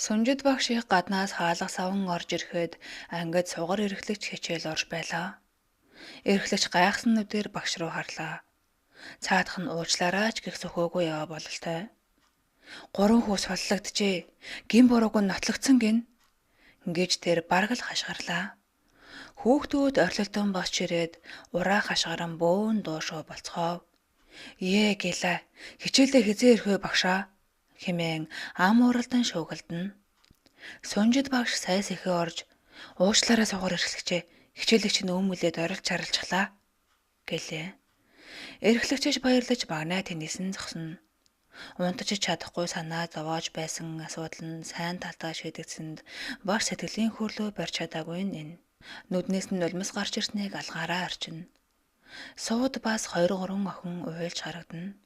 Сүнжид багш их гаднаас хаалга саван орж ирэхэд ангид сугар эрхлэгч хичээл орж байлаа. Эрхлэгч гайхсан нүдээр багш руу харлаа. Цаадах нь уучлаарай ч гэх сөхөөгүй яваа бололтой. 3 хүүс холлогджээ. Гин бурууг нь нотлогдсон гин. Гэж тэр бараг л хашгирлаа. Хүүхдүүд орилтон босч ирээд ураа хашгиран бөөн дуушуу болцгоо. Ээ гэлээ. Хичээлдээ хизээ ирэх вэ багшаа? Хэмээн ам уралдан шуугилдана. Сүнжид багш сайс ихэ орж уучлаарай сугар эрхлэгчээ. Хичээлийг чинь өмүүлээд орилж чаралжглаа гэлээ. Эрхлэгчэж баярлаж магнаа тэнийсэн зогсно. Унтаж чадахгүй санаа зовоож байсан асуудал нь сайн талдаа шийдэгдсэнд багш сэтгэлийн хөрлөө барьж чадаагүй энэ. Нүднээс нь нулимс гарч ирснийг алгаараа арчина. Сууд бас 2-3 охин уйлж харагдана.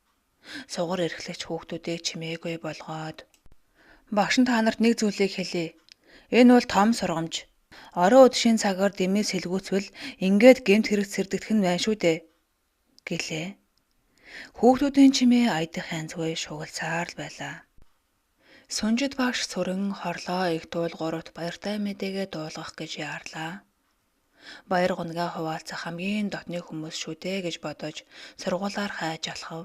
Сугар эрхлэгч хүүхдүүдийг чимээгүй болгоод багш нь та нарт нэг зүйлийг хэлье. Энэ бол том сургамж. Орон өдшийн цагаар дэмээс хэлгүүцвэл ингээд гэмт хэрэг сэрдэгдэх нь байна шүү дээ гэлээ. Хүүхдүүдийн чимээ аядах янзгүй шугалцаар л байлаа. Сүнжид багш сүрэн хорлоо их туул 3-т баяртай мэдээгээ дуулгах гэж яарлаа. Баяр гунгаа хуваалцах хамгийн дотны хүмүүс шүү дээ гэж бодож сургуулаар хайж алхав.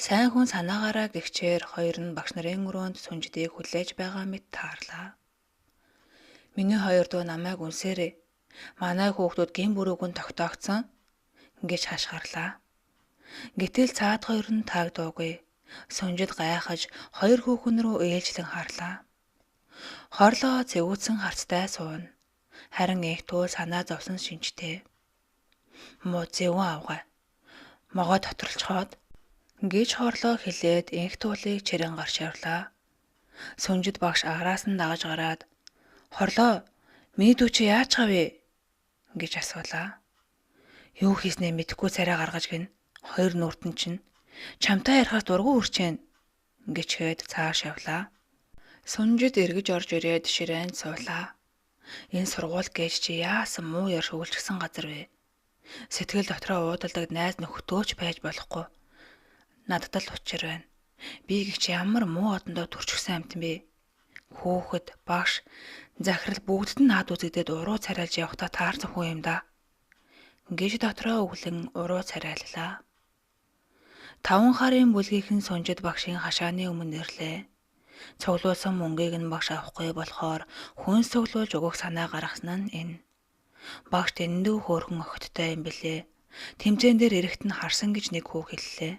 Сайн хүн санаагаараа гихчээр хоёр нь багш нарын өрөөнд сүнжидийг хүлээж байгаа мэт таарлаа. Миний хоёр дуу намайг үнсээрээ. Манай хүүхдүүд гин бүрүүг нь тогтоогцсон гэж хашгирлаа. Гэтэл цаад хоёр нь таагдуугүй. Сүнжид гайхаж хоёр хүүхэн рүү ээлжлэн харлаа. Хорлоо зэвүүцэн харцтай сууна. Харин их туул санаа зовсон шинжтэй. Муу зэвүүн авгаа. Могоо доторлцохоод гэж хорлоо хэлээд их туулыг чирэн гарч явлаа. Сүнжид багш араас нь дагаж гараад хорлоо миний дүү чи яаж гавэ гэж асуулаа. Юу хийснээ мэдэхгүй царай гаргаж гин. Хоёр нүртэн чинь чамтай ярихаас дургу үрчэн гэж хэд цааш явлаа. Сүнжид эргэж орж ирээд ширээнд суулаа. Энэ сургууль гэж чи яасан муу яр шүглчихсэн газар вэ? Сэтгэл дотроо уудалдаг найз нөхдөөч байж болохгүй. Надад л учир байна. Би гихч ямар муу одондоо төрчихсөн амт юм бэ? Хүүхэд, багш, захирал бүгдд нь наад үзэгдээд уруу царайлж явахдаа таарсан хүн юм да. Гэж дотроо өглөн уруу царайллаа. 5 харын бүлгийнхэн сүнжид багшийн хашааны өмнө ирлээ. Цуглуулсан мөнгийг нь багш авахгүй болохоор хүн цуглуулж өгөх санаа гаргасан нь энэ. Багш дэндүү хөөрхөн огттой юм бэлээ. Тэмцээн дээр эрэхт нь харсан гэж нэг хүү хэллээ.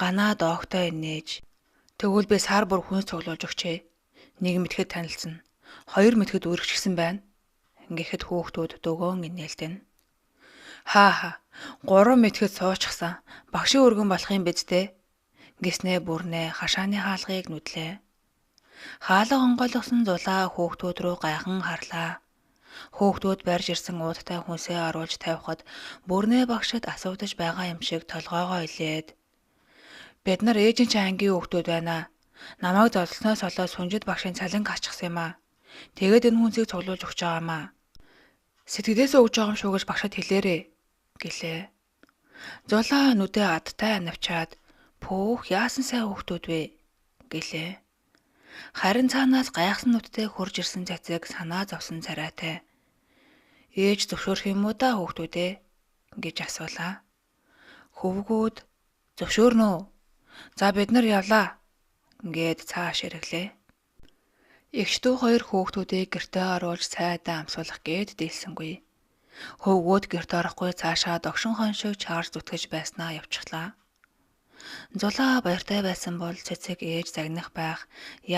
Ганаа доогтой нээж. Тэгвэл би сар бүр хүн цуглуулж өгчээ. Нэг мэтгэд танилцсан. 2 мэтгэд үргэлжсэн байна. Ингээд хүүхдүүд дөгөөн инээлдэн. Хаа 3 мэтгэд суучихсан. Багшийн өргөн болох юм биз дээ. Гиснээ бүрнээ хашааны хаалгыг нүдлээ. Хаалга онгойлгосон зулаа хүүхдүүд рүү гайхан харлаа. Хүүхдүүд барьж ирсэн уудтай хүнсээ оруулж тавихад бүрнээ багшид асуудаж байгаа юм шиг толгоогоо илээд. Бид нар ээжийн чинь ангийн хүүхдүүд байна. Намайг зодолсноос олоод сүнжид багшийн цалин аччихсан юм аа. Тэгээд энэ хүнсийг цуглуулж өгч байгаамаа. Сэтгэлээсээ өгж байгаа юм шүү гэж багшид хэлээрээ гэлээ. Зулаа нүдээ адтай анавчаад пүүх яасан сайн хүүхдүүд вэ гэлээ. Харин цаанаас гайхсан нүдтэй хурж ирсэн цацаг санаа зовсон царайтай. Ээж зөвшөөрөх юм уу да хүүхдүүдээ гэж асуулаа. Хөвгүүд зөвшөөрнө үү? За бид нар явлаа гэд цааш ирэглээ. Эгч дүү хоёр хүүхдүүдийг гэртээ оруулж сайдаа амсуулах гээд дийлсэнгүй. Хөвгүүд гэрт орохгүй цаашаа догшин хон шиг Чарльз зүтгэж байснаа явчихлаа. Зулаа баяртай байсан бол цэцэг ээж загнах байх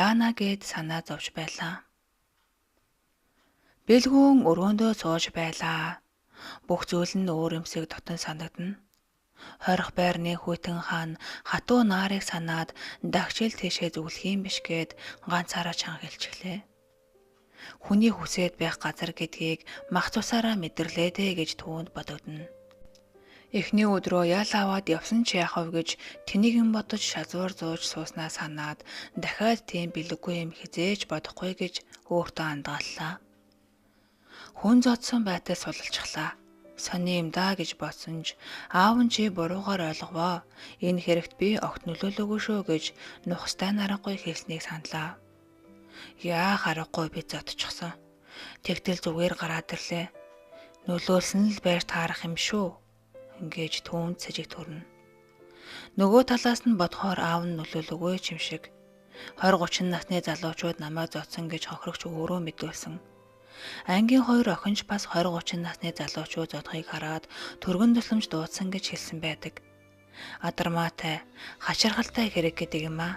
Яана гээд санаа зовж байлаа. Бэлгүүн өрөөндөө сууж байлаа. Бүх зүйл нь өөр юмсыг дотн санагдана. Хорих байрны хүйтэн хаан хатуу наарыг санаад дагчил тийшээ зүглэх юм биш гээд ганцаараа чанга хэлчихлээ. Хүний хүсээд байх газар гэдгийг мах цусаараа мэдэрлээ дээ гэж түүнд бодогдно. Эхний өдрөө ял аваад явсан ч яах вэ гэж тэнийг юм бодож шазуур зууж сууснаа санаад дахиад тийм бэлэггүй юм хизээж бодохгүй гэж өөртөө андааллаа. Хүн зодсон байтал сулалцглаа. Сони юм даа гэж бодсон ч аав нь чи буруугаар ойлговоо. Энэ хэрэгт би огт нөлөөлөөгүй шүү гэж нухастай нарахгүй хэлснийг саналаа. Яах аргагүй би зодчихсон. Тэгтэл зүгээр гараад ирлээ. Нөлөөлсөн л байр таарах юм шүү. Ингэж түүнд сэжиг төрнө. Нөгөө талаас нь бодохоор аав нь нөлөөлөөгүй юм шиг. 20-30 насны залуучууд намайг зодсон гэж хохирогч өөрөө мэдүүлсэн. Ангийн хоёр охинч бас 20-30 насны залуучууд зодохыг хараад түргэн тусламж дуудсан гэж хэлсэн байдаг. Адармаатай, хачирхалтай хэрэг гэдэг юм аа.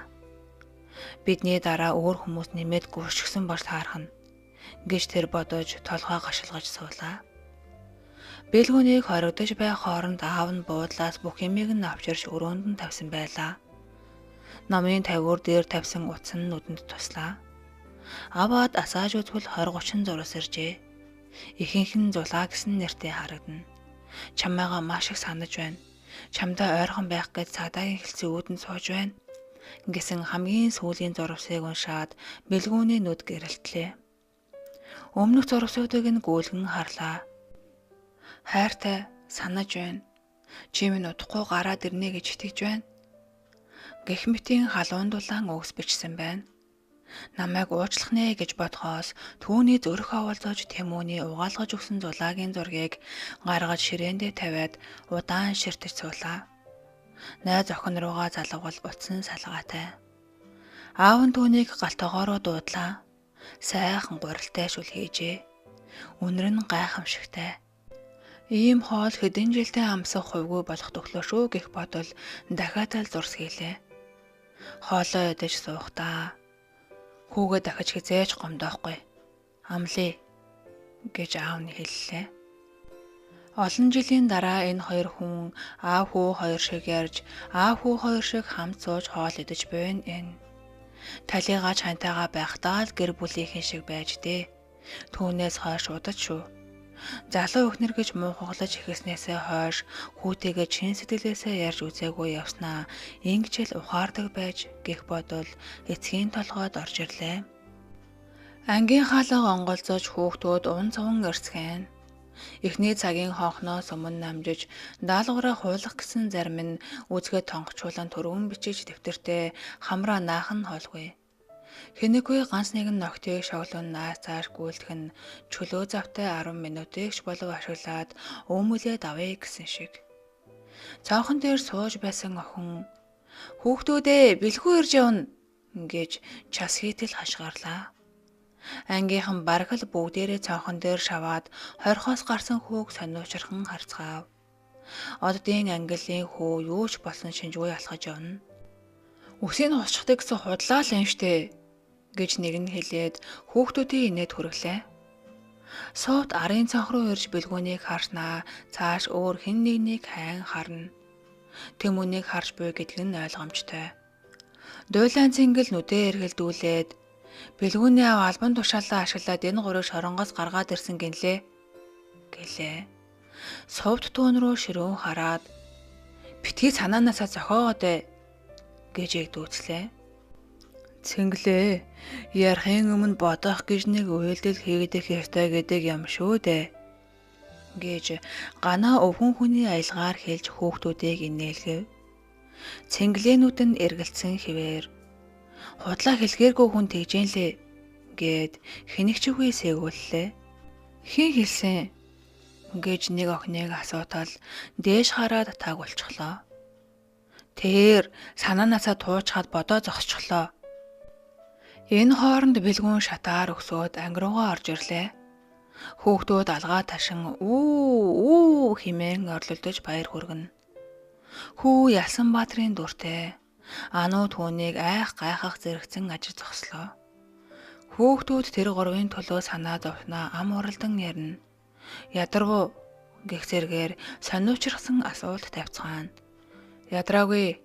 Бидний дараа өөр хүмүүс нэмээд гүйшгсэн болж таарах нь гэж тэр бодож толгой гашилгаж суулаа. Бэлгүүнийг хоригдож байх хооронд аав нь буудлаас бүх юмыг нь авчирч өрөөнд нь тавьсан байлаа. Номын тавиур дээр тавьсан утас нь нүдэнд туслаа. Аваад асааж үзвэл 20-30 зурус иржээ. Ихэнх нь зулаа гэсэн нэртэй харагдана. Чамайгаа маш их санаж байна. Чамдаа ойрхон байх гэж цагдаагийн хэлцээ үүдэн сууж байна гэсэн хамгийн сүүлийн зурвсыг уншаад бэлгүүний нүд гэрэлтлээ. Өмнөх зурвсуудыг нь гүйлгэн харлаа. Хайртай, санаж байна. Чи минь удахгүй гараад ирнэ гэж итгэж байна. Гэх мэтийн халуун дулаан өгс бичсэн байна. Намайг уучлах нэ гэж бодхоос түүний зүрх оволцож Тэмүүний угаалгаж өгсөн зулаагийн зургийг гаргаж ширээндээ тавиад удаан ширтэж суулаа. Найз охин руугаа залгавал утсан салгаатай. Аав нь түүнийг галтогоороо дуудлаа. Сайхан гурилтай шүл хийжээ. Үнэр нь гайхамшигтай. Ийм хоол хэдэн жилдээ амсах хувгүй болох төглөө шүү гэх бодол дахиад л зурс хийлээ. Хоолоо идэж суухдаа хүүгээ дахиж хизээж гомдоохгүй. Амлий гэж аав нь хэллээ. Олон жилийн дараа энэ хоёр хүн аав хүү хоёр шиг ярьж, аав хүү хоёр шиг хамт сууж хоол идэж буйна энэ. Талигаа чантайгаа байхдаа л гэр бүлийнхэн шиг байж дээ. Түүнээс хойш удаж шүү. Залуу өхнөр гэж муухаглаж ихэснээсээ хойш хүүтэйгээ чин сэтгэлээсээ ярьж үзээгүй явснаа ингэж л ухаардаг байж гэх бодвол эцгийн толгойд орж ирлээ. Ангийн хаалга онголзож хүүхдүүд ун цуван ирсгэн. Эхний цагийн хонхноос өмнө намжиж даалгавраа хуулах гэсэн зарим нь үзгээ тонгочуулан түргэн бичиж дэвтэртээ хамраа наахан холгүй. Хэнэггүй ганц нэгэн ногтыг шоглон наас цааш гүйлдэх нь чөлөө завтай 10 минутыг ч болов ашиглаад өөмөлөө давъя гэсэн шиг. Цонхон дээр сууж байсан охин "Хүүхдүүдээ бэлгүй ирж явна" гэж час хийтэл хашгаарлаа. Ангийнхан бараг л бүгдээрээ цонхон дээр шаваад хорхоос гарсан хүүг сониучрхан харцгаав. Оддын ангиллын хүү юу ч болсон шинжгүй алхаж явна. "Үсийг хусчихдаг гэсэн худлаа л юм штэ" гэж нэг нь хэлээд хүүхдүүдийн инээд хүрэглээ. Сувд арын цонх руу ирж бэлгүүнийг харснаа цааш өөр хэн нэгнийг хайн харна. Тэмүүнийг харж буй гэдэг нь ойлгомжтой. Дуйлайн цэнгэл нүдээ эргэлдүүлээд "Бэлгүүний аав албан тушаалаа ашиглаад энэ гурыг шоронгоос гаргаад ирсэн гинлээ" гэлээ. Сувд түүн рүү ширүүн хараад "Битгий санаанаасаа зохиогоод гэж эгдүүцлээ. "Цэнгэлээ, ярахын өмнө бодох гэж нэг үйлдэл хийгдэх ёстой гэдэг юм шүү дээ" гэж ганаа өвгөн хүний аялгаар хэлж хүүхдүүдийг инээлгэв. Цэнгэлээнүүд нь эргэлцсэн хിവэр "Худлаа хэлгээргүй хүн тэгжэнлээ" гэд хэнэгчгүй сээгүүллээ. "Хэн хэлсэн?" гэж нэг охиныг асуутал дээш хараад таг болчихлоо. "Тэр санаанаасаа туучхаад бодоо зогсчихлоо" Энэ хооронд бэлгүүн шатаар өксөөд анги руугаа орж ирлээ. Хүүхдүүд алгаа ташин үү хэмээн орлолдож баяр хүргэнэ. Хүү Ялсанбаатарын дүртэй ануу түүнийг гайхах зэрэгцэн ажиж зогслоо. Хүүхдүүд тэр гурвын төлөө санаа зовсноо ам уралдан ярина. Ядарвуу гэх зэргээр сониучрсан асуулт тавьцгаана. Ядраагүй.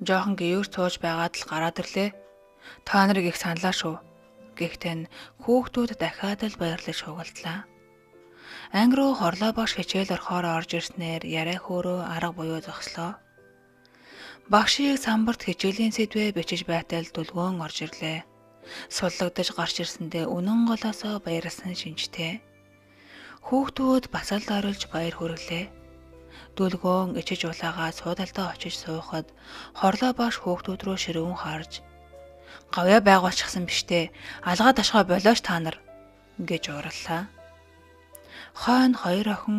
Жоохон гүйр цууж байгаад л гараад ирлээ. Та нарыг их саналаа шүү. Гэхдээ хүүхдүүд дахиад л баярлаж шуугалдлаа. Анги руу хорлоо багш хичээл орохоор орж ирснээр яриа хөөрөө арга буюу зогслоо. Багшийг самбарт хичээлийн сэдвээ бичиж байтал дүлгөөн орж ирлээ. Суллагдаж гарч ирсэндээ үнэн голоосоо баярлсан шинжтэй. Хүүхдүүд бас л орилж баяр хүргэлээ. Дүлгөөн ичиж улаагаа суудалдаа очиж суухад хорлоо багш хүүхдүүд рүү ширүүн харж "Гавьяа байгуулчихсан биштэй. Алгаа ташгаа болооч та нар" гэж уурлаа. Хойно хоёр охин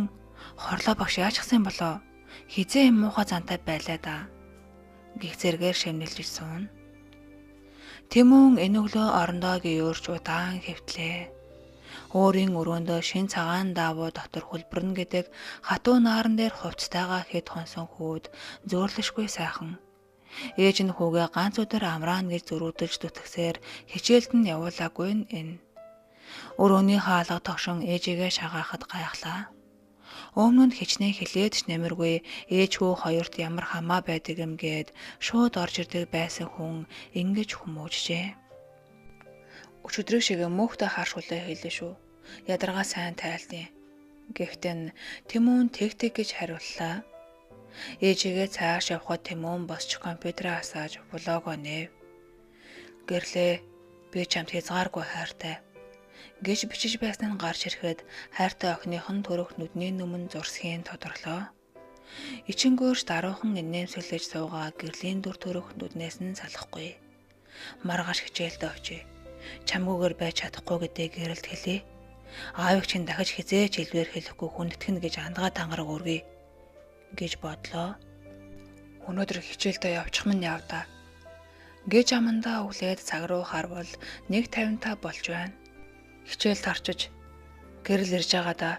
"Хорлоо багш яачихсан болоо? Хизээ юм муухай зантай байлаа да" гэх зэргээр шивнэлж сууна. Тэмүн энэ өглөө орондоо гүйөрч удаан хэвтлээ. Өөрийн өрөөндөө шин цагаан даавуу дотор хөлбөрнө гэдэг хатуу нааран дээр хувцтайгаа хэд хонсон хүүд зөөрлөшгүй сайхан. Ээж нь хүүгээ ганц өдөр амраана гэж зөрүүдэлж дүтгсээр хичээлд нь явуулаагүй энэ. Өрөөний хаалга тогшин ээжигээ шагаахад гайхлаа. Өмнө нь хичнээн хилээд ч нэмэргүй ээж хүү хоёрт ямар хамаа байдаг юм гээд шууд орж ирдэг байсан хүн ингэж хүмүүжжээ. Өчигдрийг шиг мөнхтэй харшуулаа хэлээ шүү. Ядаргаа сайн тайлтیں۔ Гэхдээ Тэмүн тэг гэж хариуллаа. Ээжигээ цааш явхад Тэмүн босч компьютераа асааж блогоо нээв. Гэрлээ би чамд хязгааргүй хайртай гэж бичиж байсан нь гарч ирэхэд хайртай охиных нь төрөх нүдний нүмэн зурсхийн тодорлоо. Ичингөөрч даруухан инээмсэглэж суугаа гэрлийн дүр төрөх нүднээс нь салахгүй. Маргааш хичээлдээ очие. Чамгүйгээр байж чадахгүй гэдэг гэрэлт хэлье. Аавыг чинь дахиж хизээч илвэр хэлэхгүй хүндэтгэн гэж андгаа тангараг өргөе гэж бодлоо. Өнөөдөр хичээлдээ явчих минь явдаа гэж амандаа өглээд цаг руу харвал 1:55 болж байна. Хичээлд харчиж гэрэл ирж байгаа да.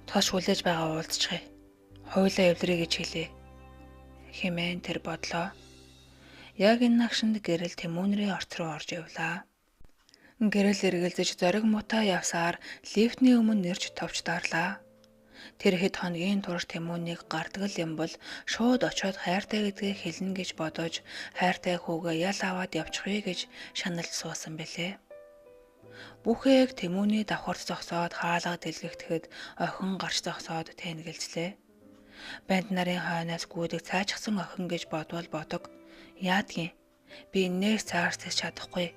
Тоош хүлээж байгаа уулзчихъя. Хойлоо эвлэрэй гэж хэлээ. Хэмээн тэр бодлоо. Яг энэ нагшинд гэрэл Тэмүнрийн орц руу орж явлаа. Гэрэл эргэлзэж зориг мутаа явсаар лифтний өмнө нэрж товч дарлаа. Тэр хэд хоногийн турш Тэмүнийг гардгал юм бол шууд очиод хайртай гэдгээ хэлнэ гэж бодож хайртай хүүгээ ял аваад явчихъя гэж шаналж суусан бэлээ. Бүхээг Тэмүний давхарт зогсоод хаалга дэлгэхтэд охин гарч зогсоод тэнэгэлзлээ. Банд нарын хойноос гүйдэг цаачсан охин гэж бодвол бодог. Яадгийн би энээс цаарч чадахгүй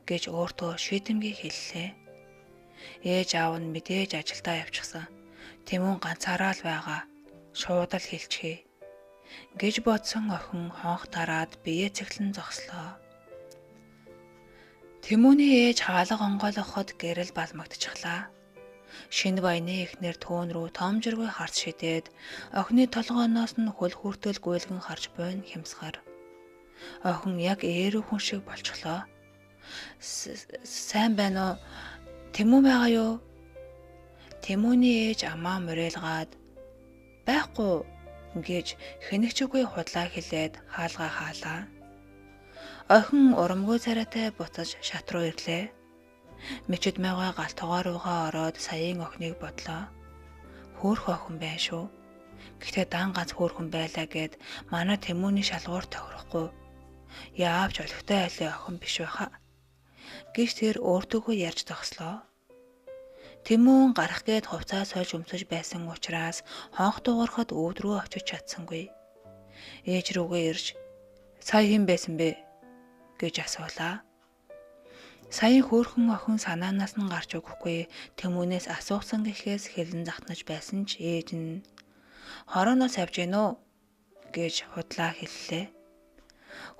гэж өөртөө шийдэмгий хэллээ. Ээж аав нь мэдээж ажилдаа явчихсан. Тэмүн ганцаараа л байгаа. Шууд л хэлчихье гэж бодсон охин хонх тараад биеэ цэглэн зогслоо. Тэмүний ээж хаалга онгойлгоход гэрэл балмагдчихлаа. Шинэ баяны эхнэр түүн рүү тоомжиргүй харц шидээд охины толгооноос нь хөл хүртэл гүйлгэн харж бойн хямсгаар. Охин яг ээрүү хүн шиг болчихлоо. Сайн байна уу? Тэмүн байгаа юу? Тэмүний ээж амаа мөрөөлгаад байхгүй гэж хэнэгчгүй худлаа хэлээд хаалгаа хаалаа. Охин урамгүй царайтай буцаж шат руу ирлээ. Мичэд маяга галтгоор руугаа ороод саяын охиныг бодлоо. Хөөх охин байна шүү. Гэхдээ дан ганц хөөхөн байлаа гэд манай Тэмүний шалгуур тохирохгүй. Яавч олигтой айлын охин биш байхаа гэж тэр өөртөөгөө ярьж зогслоо. Тэмүн гарах гээд хувцас сольж өмсөж байсан учраас хонх дуурахад өвдрөө очиж чадсангүй. Ээж рүүгээ ирж "Сая хэн байсан бэ?" гэж асуулаа. Саяын хөөхөн охин санаанаас нь гарч өгөхгүй Тэмүнээс асуусан гэхээс хэлэн захнаж байсан ч ээж нь "Хорооноос явж гэнэ үү?" гэж худлаа хэллээ.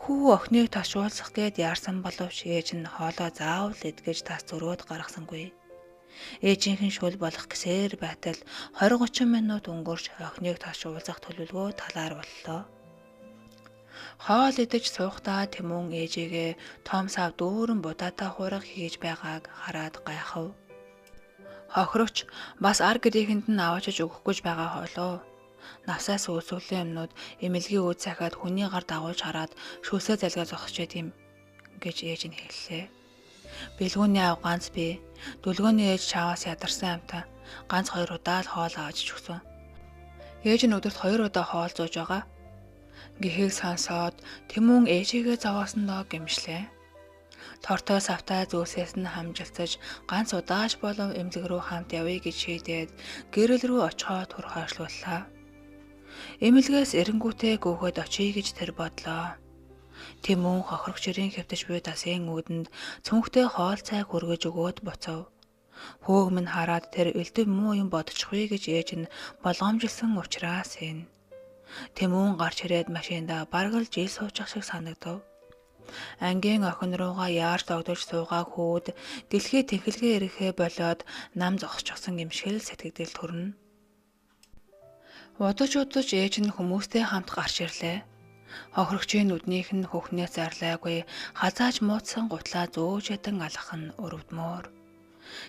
Хүү охиныг ташуулсах гээд яарсан боловч ээж нь хоолоо заавал эдгэж тас зөрөөд гаргасангүй. Ээжийнхэн шүл болох гэсээр байтал 20-30 минут өнгөрч охиныг ташуулсах төлөвлөгөө талаар боллоо. Хоол идэж суухдаа Тэмүн ээжигээ том сав дүүрэн будаатай хуурга хийж байгааг хараад гайхав. Хохирогч бас ар гэрээхэнд нь аваачиж өгөх гэж байгаа хоолоо. Насаас өсвөлийн юмнууд эмнэлгийн үе цахиад хүний гар дагуулж хараад шүлсээ залгаа зогсчээд юм гэж ээж нь хэллээ. Бэлгүүний аав ганц би, дүлгөөний ээж чааваас ядарсан амтаа ганц 2 удаа л хоол аваач өгсөн. Ээж нь өдөрт 2 удаа хоол зууж байгаа. Гэхийг сонсоод Тэмүн ээжигээ зовоосондоо гэмшлээ. Тортой савтай зөөсөөс нь хамжилтаж ганц удаач болов эмнэлэг рүү хамт явъя гэж шийдээд гэрэл рүү очиход түр хойшлууллаа. Эмнэлгээс эренгүүтээ гөөхөд очие гэж тэр бодлоо. Тэмүн хохирогчрын хэвтэж буй тасын үүдэнд цүнхтэй хоол цайг хүргэж өгөөд буцав. Хөөг минь хараад тэр элдэв муу юм бодчихвээ гэж ээж нь болгоомжилсан учраас энэ. Тэмүн гарч ирээд машиндаа бараг л жил суучих шиг санагдав. Ангийн охин руугаа яарч тогдож суугааг хүүд дэлхий тэнхэлгээ ирэхээ болоод нам зогсчихсон юм шиг л сэтгэл төрнө. Удаж ээж нь хүмүүстэй хамт гарч ирлээ. Хохирогчийн нүднийх нь хөхнээс зарлаагүй хазааж муудсан гутлаа зөөж ядан алах нь өрөвдмөр.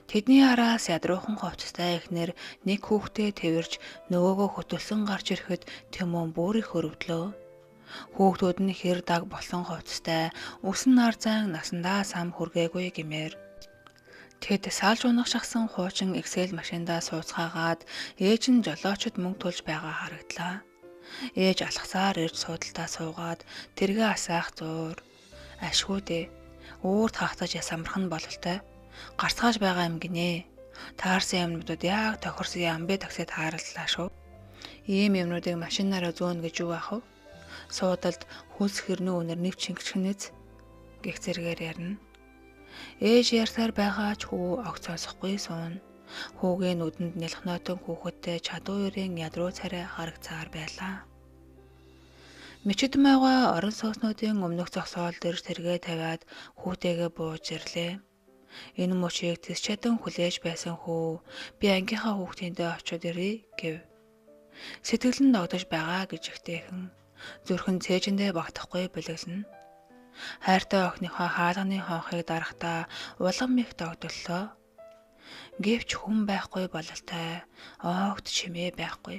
Тэдний араас ядруухан хувцастай эхнэр нэг хүүхдээ тэрвэрч нөгөөгөө хөтөлсөн гарч ирэхэд Тэмүн бүр их өрөвдлөө. Хүүхдүүд нь хэр даг болсон хувцастай үсэн нарзан насандаа сам хүргээгүй гэмээр. Тэд салж унах шахсан хуучин Excel машиндаа сууцгаагаад ээж нь жолоочод мөнгө төлж байгаа харагдлаа. Ээж алхасаар ирж суудалтаа суугаад тэргээ асаах зуур. Ашгүйдээ өөрт хахтаж ясамрах нь бололтой. Гарцгааж байгаа юм гинэ. Таарсан юмнуудад яг тохирсон амбэ таксид хаарлаа шүү. Ийм юмнуудыг машинаараа зөөнө гэж юу ах вэ? Суудалд хөлс хэрнүү өнөр нэвч шингэчихнэз гэх зэргээр ярина. Ээж ярьсаар байгаа ч хүү огт сонсохгүй суун. Хүүгийн нүдэнд нялхноотон хүүхэдтэй чадуу ерийн ядруу царай харагцаар байлаа. Мичид майгаа орон сууснуудын өмнөх зогсоол дээр тэргээ тавиад хүүтэйгээ бууж ирлээ. Энэ мөчийг тэс чадан хүлээж байсан хүү би ангийнхаа хүүхдийнхээ очиод ирье гэв. Сэтгэл нь догдож байгаа гэж ихтэйхэн зүрхэн цээжиндээ багтахгүй бэлгэлнэ. Хайртай охиныхоо хаалганы хонхыг дарахдаа улам их догдлоо. Гэвч хүн байхгүй бололтой, огт чимээ байхгүй.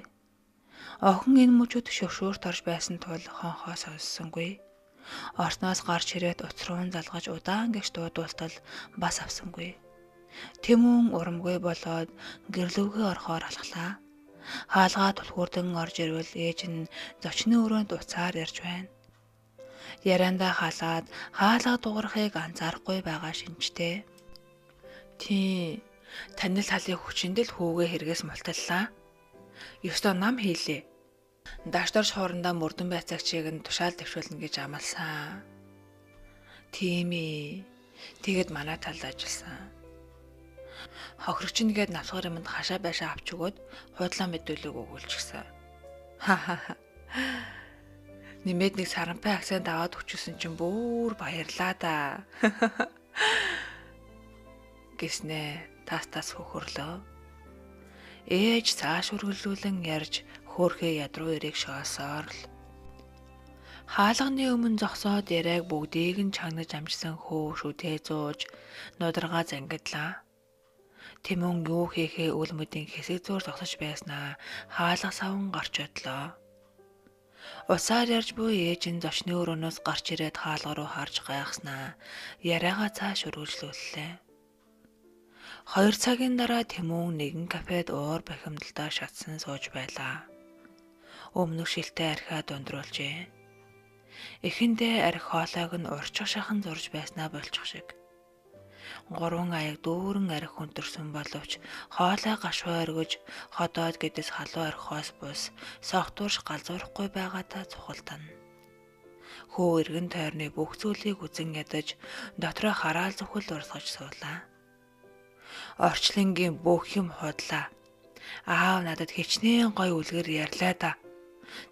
Охин энэ мөчөд шөвшөөрт орж байсан тул хонхоо сонссонгүй. Орсноос гарч ирээд уцруун залгаж удаан гэгч дуудуултал бас авсангүй. Тэмүн урамгүй болоод гэрлүүгээ орохоор алхлаа. Хаалгаа түлхүүрдэн орж ирвэл ээж нь зочны өрөөнд уцаар ярьж байна. Яриандаа халаад хаалга дуурахыг анзаарахгүй байгаа шинжтэй. Тий, танил халын хүчиндэл хүүгээ хэрэгээс мулталлаа. Ёстой нам хийлээ. Дашторч хоорондоо мөрдөн байцаагчийг нь тушаал дэвшүүлнэ гэж амласан. Тийм ээ. Тэгэд манай талд ажилласан. Хохирогч нэгэд навсгар юмд хашаа байшаа авч өгөөд хуудлаа мэдүүлэг өгүүлчихсэн. Нэмээд нэг саранпай акцент аваад өчсөн чинь бүр баярлаа да. Гэснэ тас хөхөрлөө. Ээж цааш үргэлжлүүлэн ярьж хөөхөө ядруу ирийг шоосоор л. Хаалганы өмнө зогсоод яриаг бүгдийг нь чагнаж амжсан хөө шүтээ зууж нударгаа зангидлаа. Тэмүн юу хийхээ үл мэдийн хэсэг зуур зогсож байснаа хаалга савн гарч одлоо. Усаар ярьж буй ээж нь зочны өрөөнөөс гарч ирээд хаалга руу харж гайхснаа яриагаа цааш үргэлжлүүллээ. 2 цагийн дараа Тэмүн нэгэн кафед уур бахимдалтай шатсан сууж байлаа. Өмнөх шилтэй архиа дундруулжээ. Эхэндээ архи хоолойг нь урчих шахан зурж байснаа болчих шиг. 3 аяг дүүрэн архи хүндэрсэн боловч хоолой гашуу өргөж ходоод гэдэс халуун архиос бус согтуурш галзуурахгүй байгаадаа цухалтана. Хөө эргэн тойрны бүх зүйлийг үзэн ядаж дотроо хараал зүхэл урсгаж суулаа. Орчлонгийн бүх юм худлаа. Аав надад хичнээн гой үлгэр ярьлаа да.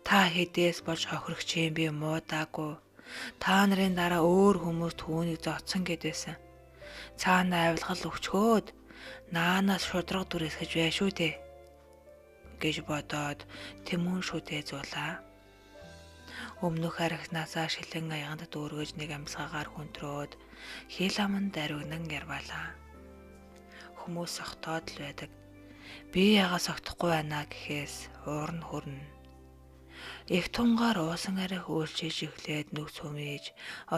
Та хэдээс болж хохирогч юм би муудаагүй. Та нарын дараа өөр хүмүүс түүнийг зодсон гэдээсэн. Цаана авилгал өвчгөөд наанаас шудраг дүрсгэж бай шүү дээ гэж бодоод Тэмүн шүтээ зуулаа. Өмнөх архинасаа шилэн аяганд дүүргэж нэг амьсгаагаар хүндрөөд хил аман дарвигнан ярвалаа. Хүмүүс согтоод л байдаг. Би яагаад согтохгүй байна гэхээс уур нь хүрнэ. Их тунгаар уусан арх үйлчиж эхлээд нүг цөмийж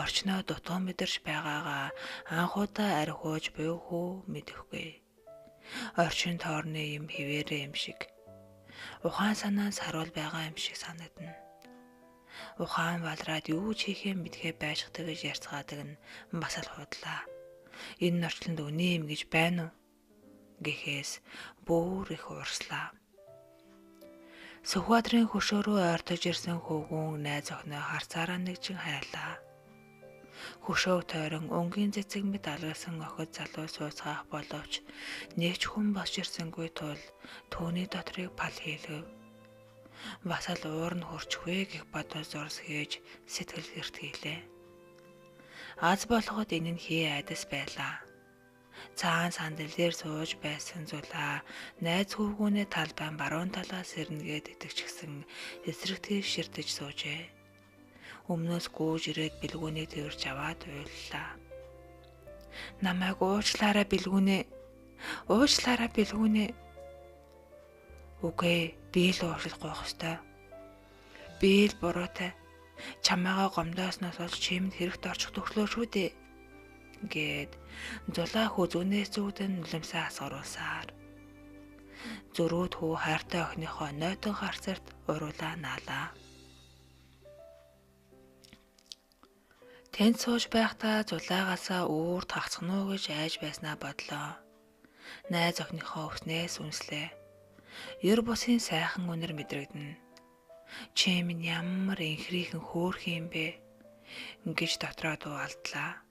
орчноо дутуу мэдэрч байгаагаа анхудаа архиуж буй хүү мэдэхгүй. Орчин тоорны юм хിവэрэ юм шиг. Ухаан санаа саруул байгаа юм шиг санагдана. Ухаан балраад юу ч хийхээ мэдхээ байшгадаг гэж ярьцгаадаг нь бас л худлаа. Энэ орчлонд үнэ юм гэж байна уу? Гэхээс бүр их уурслаа. Сүхбаатарын хөшөө рүү ойртож ирсэн хөвгүүн найз охиноо харцаараа нэгжин хайлаа. Хөшөөг тойрон өнгийн цэцэг мэд алгасан охид залуу сууцгаах боловч нэг ч хүн босч ирсэнгүй тул түүний дотрыг пал хийлгэв. Бас л уур нь хурчгүй гэх бодож зурс хийж сэтгэл гэртгийлээ. Аз болгоод энэ нь хий айдас байлаа. Цаан сандал дээр сууж байсан зулаа найз хөвгүүнээ талбай баруун талаас ирнэгээд итгэжсэн эсрэгтгий ширтэж суужээ. Өмнөөс гүйж ирээд бэлгүүнийг тэрж аваад уйллаа. Намайг уучлаарай бэлгүүнээ. Уучлаарай бэлгүүнээ. Үгүй, би л уушлах ёстой. Би л буруутай. Чамайгаа гомдоосноос олж чимд хэрэгт орчих төглөө шүү дээ. Гэд зулаа хүзүүнээс зүүдэн нулимсаа асгаруулсаар зөрүүд хүү хайртай охиныхоо нойтон харцарт уруулаа наалаа. Тэнд сууж байхдаа зулаагаасаа үүр тагцхан уу гэж айж байснаа бодлоо. Найз охиныхоо өснээс үнслээ. Ер бусын сайхан үнэр мэдрэгдэнэ. Чи минь ямар инхрийхэн хөөрх юм бэ гэж дотроо дуу алдлаа.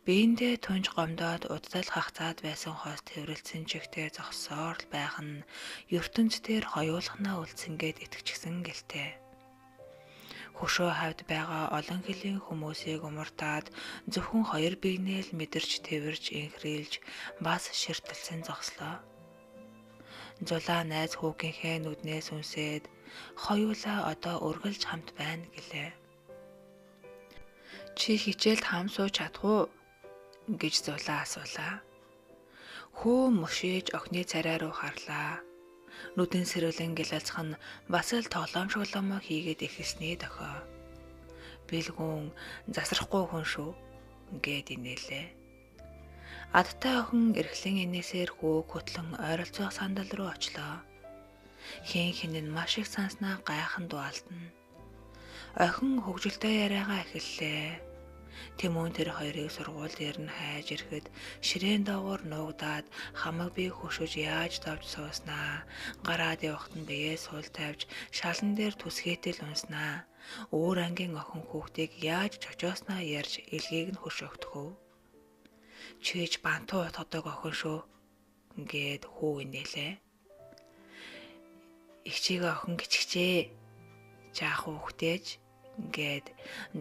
Биендээ тунж гомдоод уддал хахцаад байсан хоос тэрвэрлсэн чигтээ зогсоор л байх нь ертөнц дээр хоёулахнаа үлдсэнгээд итгэжсэн гэлтэй. Хөшөө хавьд байгаа олон хэлийн хүмүүсийг умартаад зөвхөн хоёр биенээ л мэдэрч тэрвэрж инхрийлж бас ширтэлсэн зогслоо. Зулаа найз хүүгийнхээ нүднээс үнсээд хоёулаа одоо үргэлж хамт байна гэлээ. Чи хичээлд хам сууж чадах уу? Гэж зулаа асуулаа. Хүү мөшөөж охины царай руу харлаа. Нүдэн сэрүүлэн гэлэлцэх нь бас л тоглоом шоглоомоо хийгээд эхэлсний дохио. Бэлгүүн засрахгүй хүн шүү гэд инээлээ. Адтай охин эрхлэн инээсээр хүү хөтлөн ойролцоох сандал руу очлоо. Хэн хинэн маш их санснаа гайхан дуалдана. Охин хөгжилтэй яриагаа эхэллээ. Тэмүүн тэр хоёрыг сургууль дээр нь хайж ирэхэд ширээн доогуур нуугдаад хамаг би хөшөж яаж давж сууснаа, гараад явахт нь биеэ суул тавьж шалан дээр түсгээтэл унснаа, өөр ангийн охин хүүхдийг яаж чожооснаа ярьж илгийг нь хөшөөгдөхөв. Чийж бантуу утгадаг охин шүү гээд хүү инээлээ. Игчийг охин гिचгчээ. Жаах хүүхдээж гээд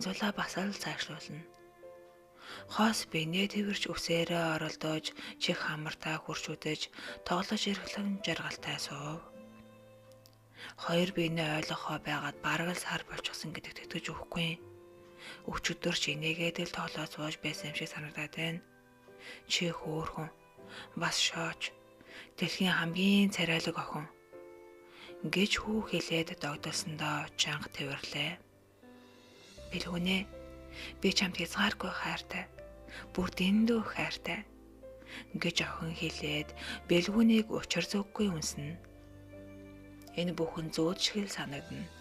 зулаа бас л цаашлуулна. Хоос бинээ тэрч өсөөрөө оролдож чих хамартаа хурч үдэж тоглож ирэхлэн жаргалтай суув. Хоёр бинээ ойлгохоо байгаад бараг л сар болчихсон гэдэгт итгэж өгөхгүй. Өчигдөр ч инээгээд л тоглоод сууж байсан юм шиг санагдаад байна. Чи хөөрхөн бас шооч дэлхийн хамгийн царайлаг охин гэж хүү хэлээд догдолсондоо чанга тэрвэрлээ. Бэлгүнээ би чамд хязгааргүй хайртай. Бүр дэндүү хайртай гэж охин хэлээд бэлгүнийг учир зүггүй үнснэ. Энэ бүхэн зөөд шиг л санагдана.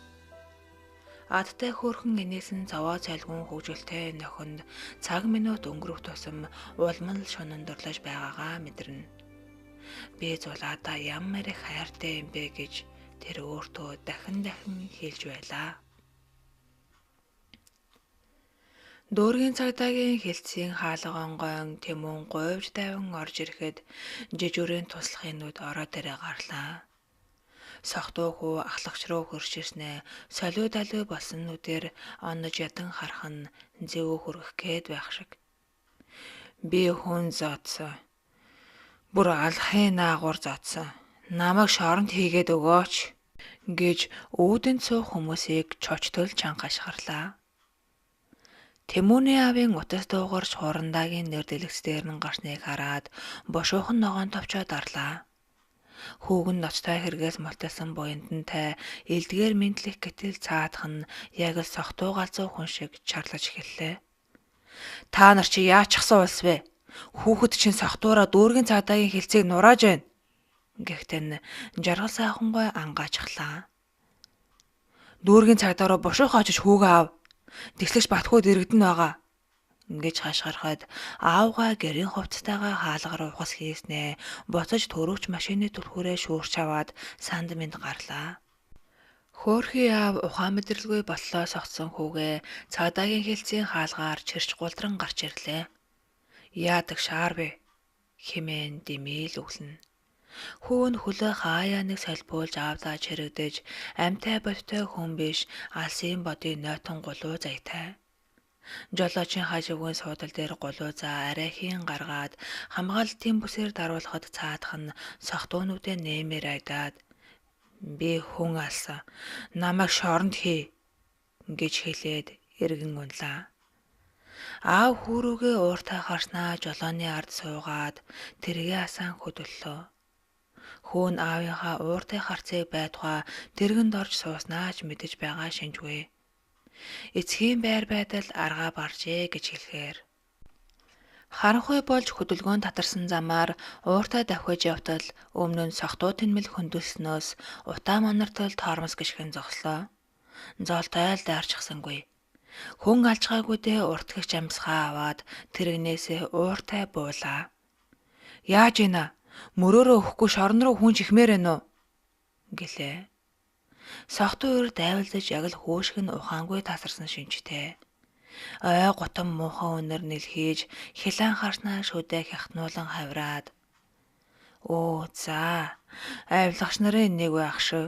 Адтай хөөрхөн инээсэн цаваа цайлгун хөгжилтэй нохинд цаг минут өнгөрөх тусам улмал шунан дурлаж байгаагаа мэдэрнэ. Би зулаадаа ямар их хайртай юм бэ гэж тэр өөртөө дахин хэлж байлаа. Дүүргийн цагдаагийн хэлтсийн хаалга онгойн Тэмүн говьж даван орж ирэхэд жижүүрийн туслахын нүд ороо дээрээ гарлаа. Сохтуу хүү ахлагч руу хөрч ирснээ солио далүй болсон нүдээр онож ядан харах нь зэвүү хүргэх гээд байх шиг. Би хүн зодсон. Бүр алхын наагур зодсон. Намайг шоронд хийгээд өгөөч гэж өөдөнд суух хүмүүсийг чочтол чангашгарлаа. Тэмүүний аавын утас дуугарч хурандагийн нэр дэлгэцээр нь гарсныг хараад бошуухан ногоон товчоод арлаа. Хүүг нь ноцтой хэрэгээс мулталсан буянтантай элдгээр мэдлэх гэтэл цаадах нь яг л сохтуу галзуу хүн шиг чарлаж эхэллээ. Та нар чи яачихсан улс вэ? Хүүхэд чинь сохтуураа дүүргийн цаадагийн хилцээг нурааж байна. Гэхдээ нь жаргал сайхангүй ангаачихлаа. Дүүргийн цагдаа руу бушуухан очиж хүүгээ аав. Тэслэгч Батхууд иргэдэн байгаа. Ингэж хашгирахад аавгаа гэрийн хувцастайгаа хаалгаар ухас хийснээ буцаж төрөвч машины түлхүүрээ шүүрч аваад санд минь гарлаа. Хөөрхий аав ухаан мэдрэлгүй боллоо согтсон хүүгээ цаадагийн хилцийн хаалгаар чирч гулдран гарч ирлээ. Яадаг шаар бэ? Хэмээн димээл өглөнө. Хүү нь хөлөө хаяа нэг солбуулж аавдаа чирэгдэж амьтай бодтой хүн биш алсын бодын нойтон гулуу заятай. Жолоочийн хажуугийн суудал дээр гулуузаа арайхийн гаргаад хамгаалалтын бүсээр даруулахад цаадах нь сохтуунуудаа нэмэр айдаад би хүн алсан. Намайг шоронд хий гэж хэлээд эргэн унлаа. Аав хүүрүүгээ ууртай харснаа жолооны ард суугаад тэргээ асаан хөдөллөө. Хүүн аавынхаа ууртай харцыг байтугай тэргэнд орж сууснаач мэдэж байгаа шинжгүй. Эцгийн байр байдал аргаа баржээ гэж хэлэхээр. Харанхуй болж хөдөлгөөн татарсан замаар ууртай давхиж явтал өмнө нь сохтуу тэнмэл хөндөөлснөөс утаа манартал тормос гიშгэн зогслоо. Зоолтой л дайрчихсангүй. Хүн алжгаагүйдээ уртгэгч амьсгаа аваад тэрэгнээсээ ууртай буулаа. Яаж ийна? Мөрөөрөө өгөхгүй шорон руу хүн чихмээр байна уу? Гэлээ. Сохтуу өр дайвалдаж яг л хөөшг нь ухаангүй тасарсан шинжтэй. Ой гутам муухан өнөр нэлхийж хилэн харснаа шүдэ хятнуулан хавраад. Оо за авилгач нарын нэг байх шүү.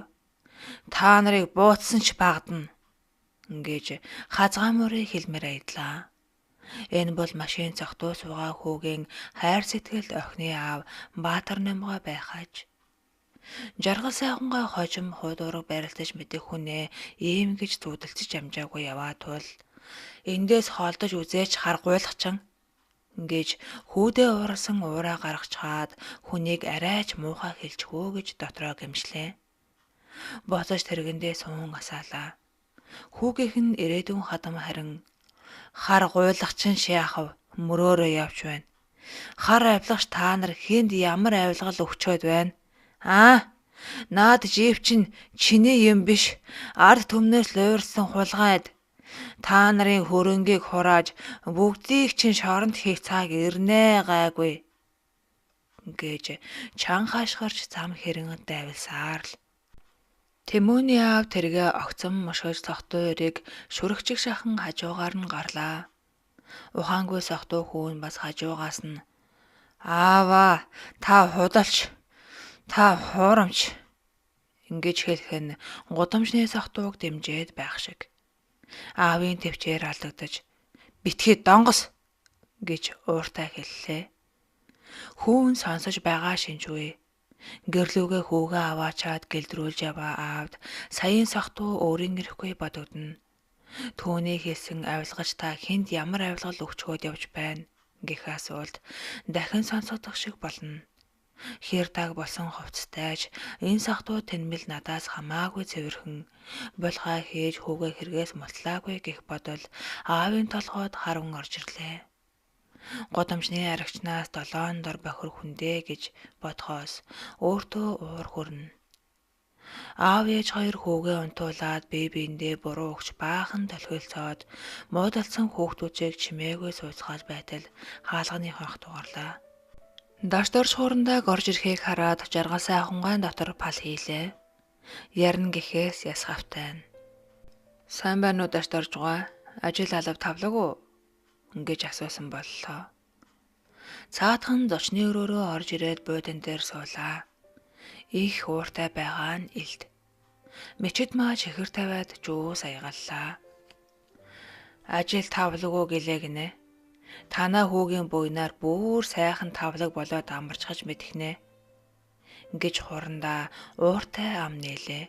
Та нарыг буудсан ч багдана. Гэж хазгаа мөрөө хэлмээр айдлаа. Энэ бол машин цогтуу суугаа хүүгийн хайр сэтгэлд охины аав Баатар Номгой байхаж. Жаргал сайхангаа хожим хуудураг барилдаж мэдэх хүнээ ийм гэж зүудэлцэж амжаагүй яваа тул эндээс холдож үзээч хар гуйлахчин гэж хүүдээ уурсан уураа гаргаж чаад хүнийг арайч муухай хэлчихөө гэж дотроо гэмшлээ. Боцож тэргэндээ суун асаалаа. Хүүгийнх нь ирээдүйн хадам харин хар гуйлагчин шяахав мөрөөрөө явж байна. Хар авилгач та нар хэнд ямар авилгал өгчөөд байна? Наад жип чинь чиний юм биш. Ард түмнээс луурсан хулгайд. Та нарын хөрөнгийг хурааж бүгдийг чинь шоронд хийх цаг ирнэ гайгүй. Гэж чан хашгирч зам хэрэнгэн дайвалсаар л. Тэмүүний аав тэргээ огцом мошгож сохтуу өрийг шүрэгчиг шахан хажуугаар нь гарлаа. Ухаангүй сохтуу хүүн бас хажуугаас нь аава та худалч та хуурамч ингэж хэлэх нь гудамжны сохтууг дэмжиж байх шиг. Аавын төвчээр алдагдаж битгий донгос гэж ууртай хэллээ. Хүүн сонсож байгаа шинжгүй. Гэрлүүгээ хүүгээ аваачаад гэлдрүүлж яваа аавд саяын сохтуу өөрийн ирэхгүй бодогдно. Түүний хэлсэн авилгач та хэнд ямар авилгал өгчөөд явж байна гэх асуулт дахин сонсогдох шиг болно. Хэр даг болсон хувцастайж энэ сохтуу тэнмэл надаас хамаагүй цэвэрхэн булхаа хийж хүүгээ хэрэгээс мултлаагүй гэх бодол аавын толгойд харун орж ирлээ. Гудамжны аригчнаас 7 дор бохир хүндээ гэж бодхоос өөртөө уур хүрнэ. Аав ээж хоёр хүүгээ унтуулад бие биендээ буруу өгч баахан толхийлцоод муудалцсан хүүхдүүдийг чимээгүй сууцгааж байтал хаалганы хонх дугарлаа. Даш дорж хурандааг орж ирэхийг хараад жаргал сайхангайн дотор пал хийлээ. Ярина гэхээс ясгавтай. Сайн байна уу даш дорж байгаа? Ажил алав тавлаг уу? Гэж асуусан боллоо. Цаатхан зочны өрөөрөө орж ирээд буудан дээр суулаа. Их ууртай байгаа нь илт. Мечэд маа чихэр тавиад жуу саягаллаа. Ажил тавлаг уу гэлээ гинэ. Танаа хүүгийн буйнаар бүр сайхан тавлаг болоод амарчхаж мэдхнэ. Гэж хурандаа ууртай ам нээлээ.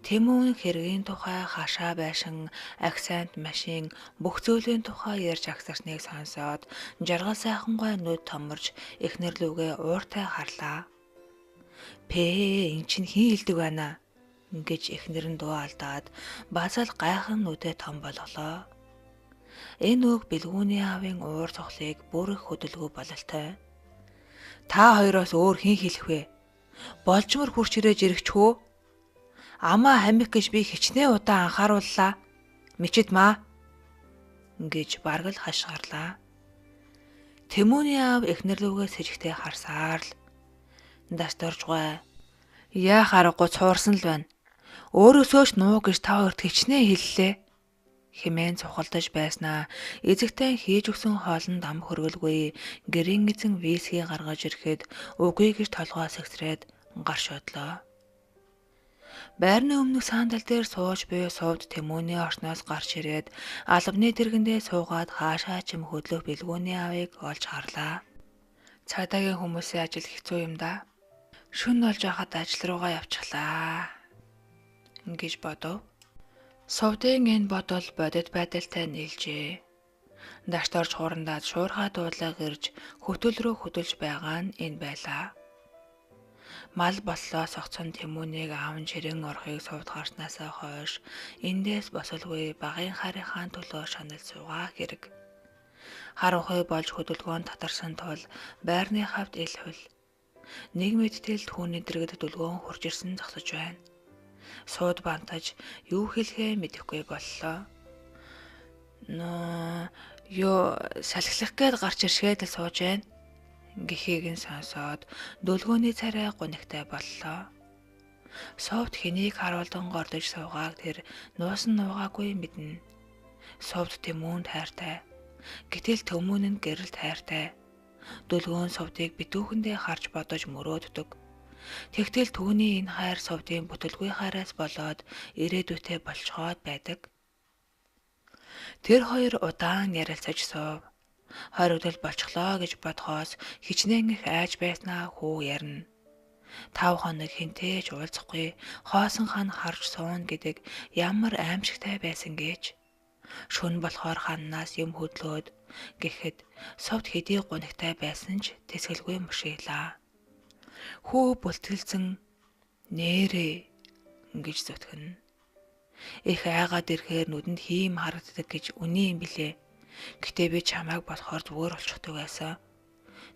Тэмүүн хэргийн тухай хашаа байшин, акцент машин бүх зүйлийн тухай ярьж агсарсныг сонсоод жаргал сайхангүй нүд томорж эхнэр лүгээ ууртай харлаа. Эн чинь хин хэлдэг байна гэж эхнэр нь дуу алдаад базал гайхан нүдээ том болголоо. Энэ үг бэлгүүний аавын уур цохлыг бүр их хөдөлгөв бололтой. Та хоёроос өөр хин хэлэх вэ? Болжмор хурч ирээж ирэгчхүү? Амаа хамих гэж би хичнээн удаа анхаарууллаа. Мичид маа гэж бараг л хашгирлаа. Тэмүүний аав эхнэр лүгээ сэжигтэй харсаар л дасторжгүй. Яах аргагүй цуурсан л байна. Өөрөөсөө ч нуу гэж та хоёрт хичнээн хэллээ. Хэмээн цухалдаж байснаа эзэгтэй хийж өгсөн хоолнд ам хөргөлгүй гэрийн эзэн виски гаргаж ирэхэд үгүй гэж толгоо сэгсрээд гар шодлоо. Байрны өмнөх сандал дээр сууж буй сувд Тэмүүний орсноос гарч ирээд албаны тэргэндээ суугаад хаашаа ч юм хөдлөх бэлгүүний аавыг олж харлаа. Цаадагийн хүмүүсийн ажил хэцүү юм да. Шүн болж байхад ажил руугаа явчихлаа гэж бодов. Сувдын энэ бодол бодит байдалтай нийлжээ. Дашторж хурандаад шуурхай дуудлага ирж хөтөл рүү хөдөлж байгаа нь энэ байлаа. Мал боллоо согцон Тэмүүнийг аав нь ширэн орохыг сувд гарснасаа хойш эндээс босолгүй багын харийнхаа төлөө шанал суугаа хэрэг. Хар ухай болж хөдөлгөөнд татарсан тул байрны хавьд ил хөл. Нэг мэдтэл түүний дэргэд дөлгөөн хурж ирсэн зогсож байна. Сууд бантаж юу хэлэхээ мэдэхгүй боллоо. Салхилах гээд гарч иршгээд л сууж байна гэхийг нь сонсоод дөлгөөний царай гунигтай боллоо. Сувд хэнийг харуулдан гордож суугааг тэр нуусан нуугаагүй мэднэ. Сувд Тэмүүнд хайртай. Гэтэл Тэмүүн нь гэрэлт хайртай. Дөлгөөн сувдыг битүүхэндээ харж бодож мөрөөддөг. Тэгтэл түүний энэ хайр сувдын бүтэлгүй хайраас болоод ирээдүйтэй болцоход байдаг. Тэр хоёр удаан ярилцаж суув. Хоригдол болчихлоо гэж бодхоос хичнээн их айж байснаа хүү ярина. 5 хоног хинтээж уулзахгүй хоосон хан харж суун гэдэг ямар аимшигтай байсан гэж. Шүн болохоор ханнаас юм хөдлөөд гэхэд сувд хэдий гунигтай байсан ч тэсгэлгүй мушиглаа. Хүү бүлтгэлцэн нээрээ гэж зүтгэн. Их айгаад ирэхээр нүдэнд хийм харагддаг гэж үний юм билээ. Гэтэ би чамайг болохоор зүгээр болчихдог байсан.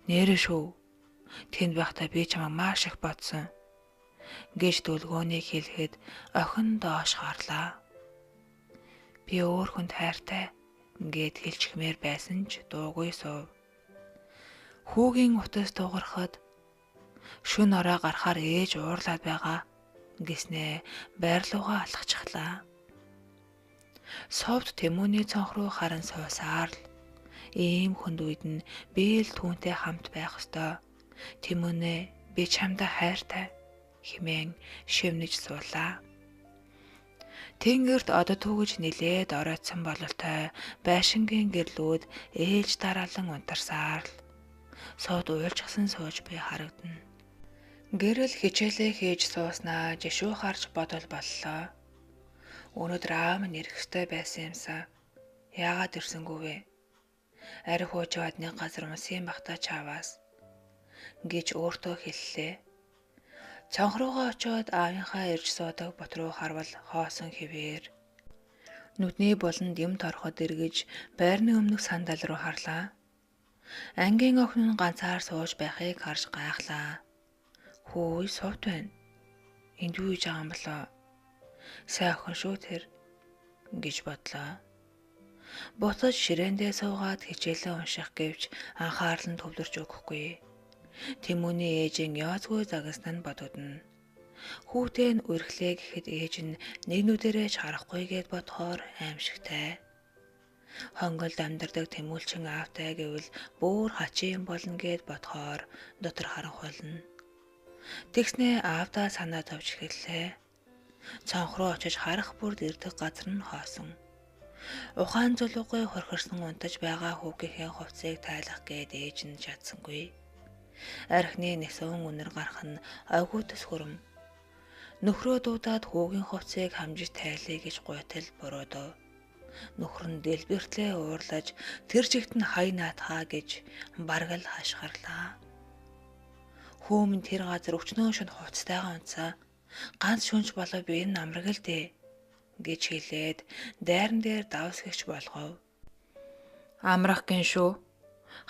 Нээрээ шүү. Тэнд байхдаа би чамайг маш их бодсон гэж дөлгөөнийг хэлэхэд охин доош харлаа. Би өөр хүнд хайртай гэд хэлчихмээр байсан ч дуугүй суув. Хүүгийн утас дуугархад шүн орой гарахаар ээж уурлаад байгаа гэснээ байрлуугаа алхачихлаа. Сувд Тэмүүний цонх руу харан суусаар л ийм хүнд үед нь би л түүнтэй хамт байх ёстой. Тэмүүнээ би чамдаа хайртай хэмээн шивнэж суулаа. Тэнгэрт одод түгэж нилээд оройтсон бололтой байшингийн гэрлүүд ээлж дараалан унтарсаар л сууд уйлжсан сууж буй харагдана. Гэрэл хичээлээ хийж сууснаа жишүү харж бодол боллоо. Өнөөдөр аав минь ирэх ёстой байсан юмсаа. Яагаад ирсэнгүй вэ? Ари хуучаад нэг газар унсан бахта чаваас гэж өөртөө хэллээ. Цонх руугаа очиод аавынхаа ирж суудаг бот руу харвал хоосон хэвээр. Нүдний буланд юм тороход эргэж байрны өмнөх сандал руу харлаа. Ангийн охин нь ганцаар сууж байхыг харж гайхлаа. Хөөе сувд байна. Энд юу хийж байгаа юм болоо? Сайн охин шүү тэр гэж бодлоо. Буцаж ширээндээ суугаад хичээлээ унших гэвч анхаарал нь төвлөрч өгөхгүй. Тэмүүний ээжийн яоцгүй загасна нь бодогдно. Хүүтэй нь үргэлээ гэхэд ээж нь нэг нүдэрээ ч харахгүй гэд бодохоор аимшигтай. Хонголд амьдардаг Тэмүүлчин аавтай гэвэл бүр хачин болно гэд бодохоор дотор харанхуйлна. Тэгснээ аавдаа санаа зовж эхэллээ. Цонх руу очиж харах бүрд ирдэг газар нь хоосон. Ухаан зулуугүй хорхирсон унтаж байгаа хүүгийнхээ хувцсыг тайлах гээд ээж нь чадсангүй. Архины нэсвэн үнэр гарах нь ойгуутас хүрэм. Нөхрөө дуудаад хүүгийн хувцсыг хамжиж тайлъя гэж гуйтал бороодог. Нөхөр нь дэлбэртлээ уурлаж тэр чигт нь хай наатхаа гэж бараг л хашгирлаа. Хөөмн тэр газар өчнөө шөнө хувцтайгаа унтсан. Ганц шүнж болоо би энэ намраг л дээ гэж хэлээд дайран дээр давсгэгч болгов. Амрах гин шүү.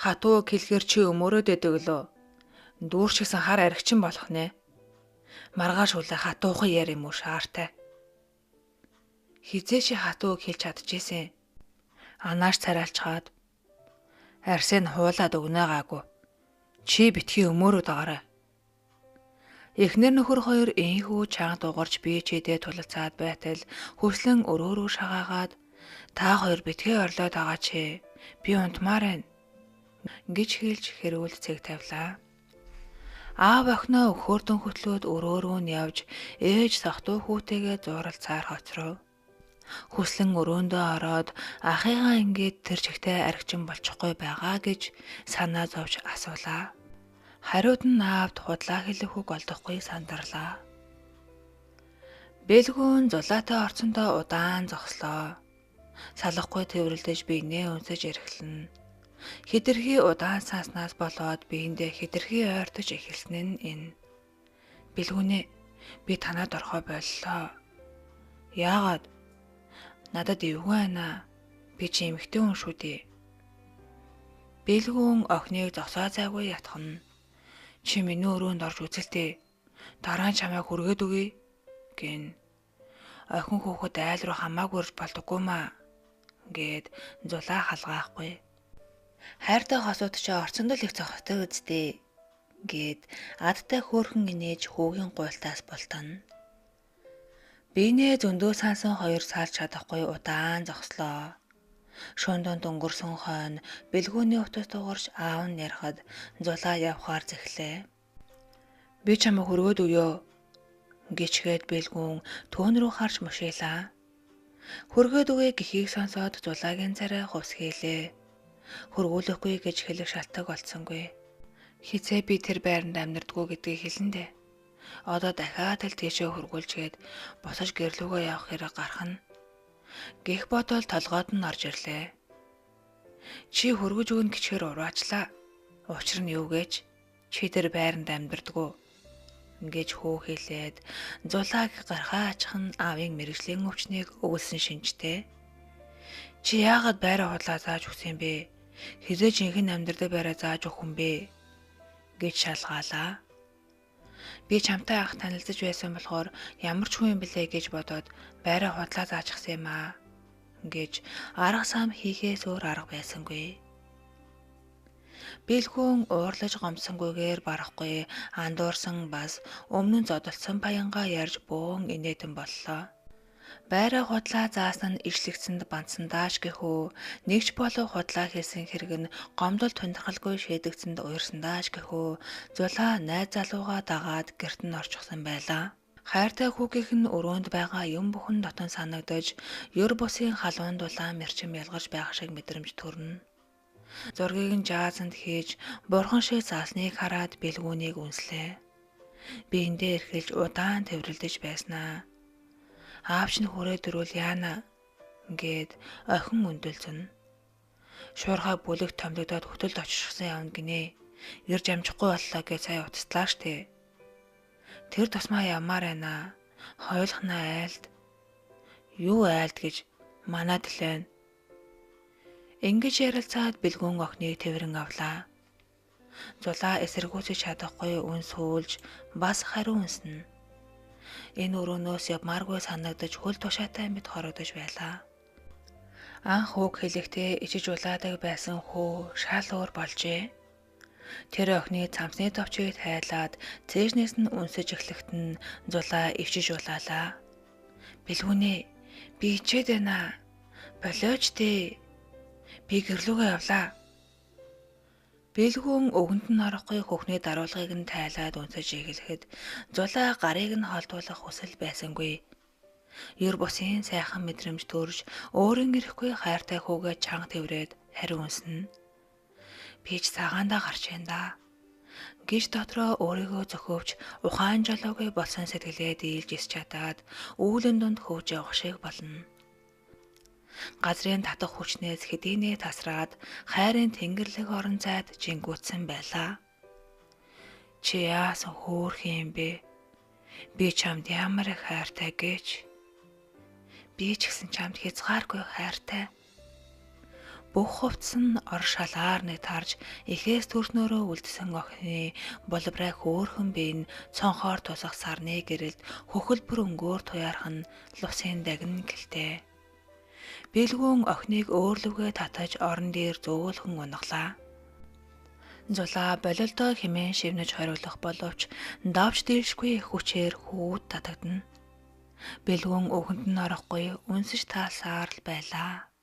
Хатуу хэлэхэр чи өмөрөөд идэг лөө. Дүүрчгсэн хар архичин болох нэ. Маргааш үлээ хатуухан яар юм уу шаартай. Хизээ чи хатууг хэлж чадчихсэн. Анааш царайлчаад арсыг хуулаад өгнө гаагүй. Чи битгий өмөрөөд агараа. Эхнэр нөхөр хоёр энхүү чанга дугарч бие чидээ тулалцаад байтал хүслэн өрөөрөө шагаагаад та хоёр битгий орлоод байгаа чи. Би унтмаар байна гэж хэлж хэрүүл цэг тавилаа. Аав охиноо өхөөрдөн хөтлөөд өрөөрөө нь явж ээж сахтуу хүүтэйгээ зууралцаар хоцров. Хүслэн өрөөндөө ороод ахыгаа ингээд тэр чигтээ архичин болчихгүй байгаа гэж санаа зовж асуулаа. Хариуд нь аавд худлаа хэлэх үг олдохгүй сандарлаа. Бэлгүүн зулаатай орцондоо удаан зогслоо. Салахгүй тэрвэрлдэж биенээ өнсөж эрхлэн. Хэтэрхий удаан сааснаас болоод биендээ хэтэрхий ойртож эхэлсэн нь энэ. Бэлгүүнээ би танаад орхоо боллоо. Яагаад? Надад эвгүй байна. Би чи эмэгтэй хүн шүү дээ. Бэлгүүн охиныг зогсоо зайгүй ятгахна. Чи миний өрөөнд орж үзэлтэй. Дараа нь чамайг хүргээд өгье гин. Охин хүүхэд айл руу хамаагүй ирж болдоггүй маа гэд зулаа халгаахгүй. Хайртай хосууд чи орцондол их зохистой үсттэй гэд адтай хөөрхөн инээж хүүгийн гуйлтаас болтон. Бинээ зөндөө сансан хоёр сaalж чадахгүй удаан зогслоо. Шөндөнд өнгөрсөн хойно бэлгүүний утас дугарч аав нь ярахад зулаа явхаар зэхлээ. Би чамайг хүргээд өгөө гिचгээд бэлгүүн түүн рүү харж мушийлаа. Хүргээд өгье гэхийг сонсоод зулаагийн царай хувсгийлээ. Хөргүүлэхгүй гэж хэлэх шалтгаан олцсонгүй. Хизээ би тэр байранд амьдардгүй гэдгийг хэлэндээ. Одоо дахиад л тийшээ хөргүүлжгээд босож гэрлүүгөө явах хэрэг гарах нь. Гэх бодол толгойд нь орж ирлээ. Чи хөргөж өгнө гэчээр ураачлаа. Учир нь юу гэж? Чи тэр байранд амьдардгүй гэж хөө хэлээд зулааг гархаа ачихн аавын мэрэгжлийн өвчнийг өгүүлсэн шинжтэй. Чи яагаад байраа худлаа зааж өгсөн бэ? Хизээ жинхэнэ амьдардаг байраа зааж өгөх юм бэ? гэж шалгаалаа. Би чамтай ах танилцж байсан болохоор ямар ч хүн юм блэ гэж бодоод байраа худлаа заачихсан юм аа гэж арга сам хийхээс өөр арга байсангүй. Бэлгүүн уурлаж гомсонгүйгээр барахгүй андуурсан бас өмнө нь зодолцсон баянгаа ярьж бөөн инээдэн боллоо. Байраа худлаа заасан нь ишлэгцэнд бандсандааш гэхүү нэгч болов худлаа хийсэн хэрэг нь гомдол тунирхалгүй шийдэгцэнд уярсандааш гэхүү зулаа найз залууга дагаад гэрт нь орчихсон байлаа. Хайртай хүүгийнх нь өрөөнд байгаа юм бүхэн дотон санагдаж ёр бусын халуун дулаан мэрчим ялгарч байх шиг мэдрэмж төрнө. Зургийг нь жаазанд хийж бурхан шиг заасныг хараад бэлгүүнийг үнслээ. Биендээ эрхэлж удаан тэврэлдэж байснаа. Аавч нь хүрээд ирвэл яана гэд охин өндөлцөн. Шуурхай бүлэг томлогдоод хөтөлд оччихсан явна гинэ. Ирж амжихгүй боллоо гэж сая утслаа штэ. Тэр тусмаа явмаар байна. Хойлохнаа айлд. Юу айлд гэж манад л байна. Ингэж ярилцаад бэлгүүн охиныг тэрэн авлаа. Зулаа эсэргүүцэж чадахгүй үн сүүлж бас хариу үнснэ. Энэ өрөөнөөс явмааргүй санагдаж хөл тушаатай мэд хорогдож байлаа. Анх хүүг хэлэхдээ ичиж улаадаг байсан хөө шал өөр болжээ. Тэр охины цамцны товчийг тайлаад цээжнээс нь үнсэж эхлэхэд нь зулаа ивчиж улаалаа. Бэлгүүнээ би ичээд байна. Болооч дээ. Би гэрлүүгээ явлаа. Бэлгүүн өгөнд нь орохгүй хөхний даруулгыг нь тайлаад үнсэж эхлэхэд зулаа гарыг нь холдуулах хүсэл байсангүй. Ёр бусын сайхан мэдрэмж төрж өөрийн ирэхгүй хайртай хүүгээ чанга тэврээд хариу үнснэ. Би ч цагаандаа гарч байна да Гэж дотроо өөрийгөө зөхөвч ухаан жолоогүй болсон сэтгэлээ дийлж ис чадаад үүлэн дунд хөвж явах шиг болно. Газрын татах хүчнээс хэдийнэ тасраад хайрын тэнгэрлэг орон зайд жингүүтсэн байлаа. Чи яасан хөөх юм бэ? Би чамд ямар их хайртай гэж. Би ч гэсэн чамд хязгааргүй хайртай. Бүх хувцс нь ор шалгаар нэг тарж эхээс төрснөөрөө үлдсэн охины боловрай хөөхөн биен цонхоор тусах сарны гэрэлд хөхөлбөр өнгөөр туяархан лусын дагн гэлтэй. Бэлгүүн охиныг өөрлөвгөө татаж орон дээр зөөлхөн унаглаа. Зулаа бололдоо хэмээн шивнэж хориглох боловч давж дээлшгүй их хүчээр хүүд татагдана. Бэлгүүн өвгөнд нь орохгүй үнсэж таалсаар л байлаа.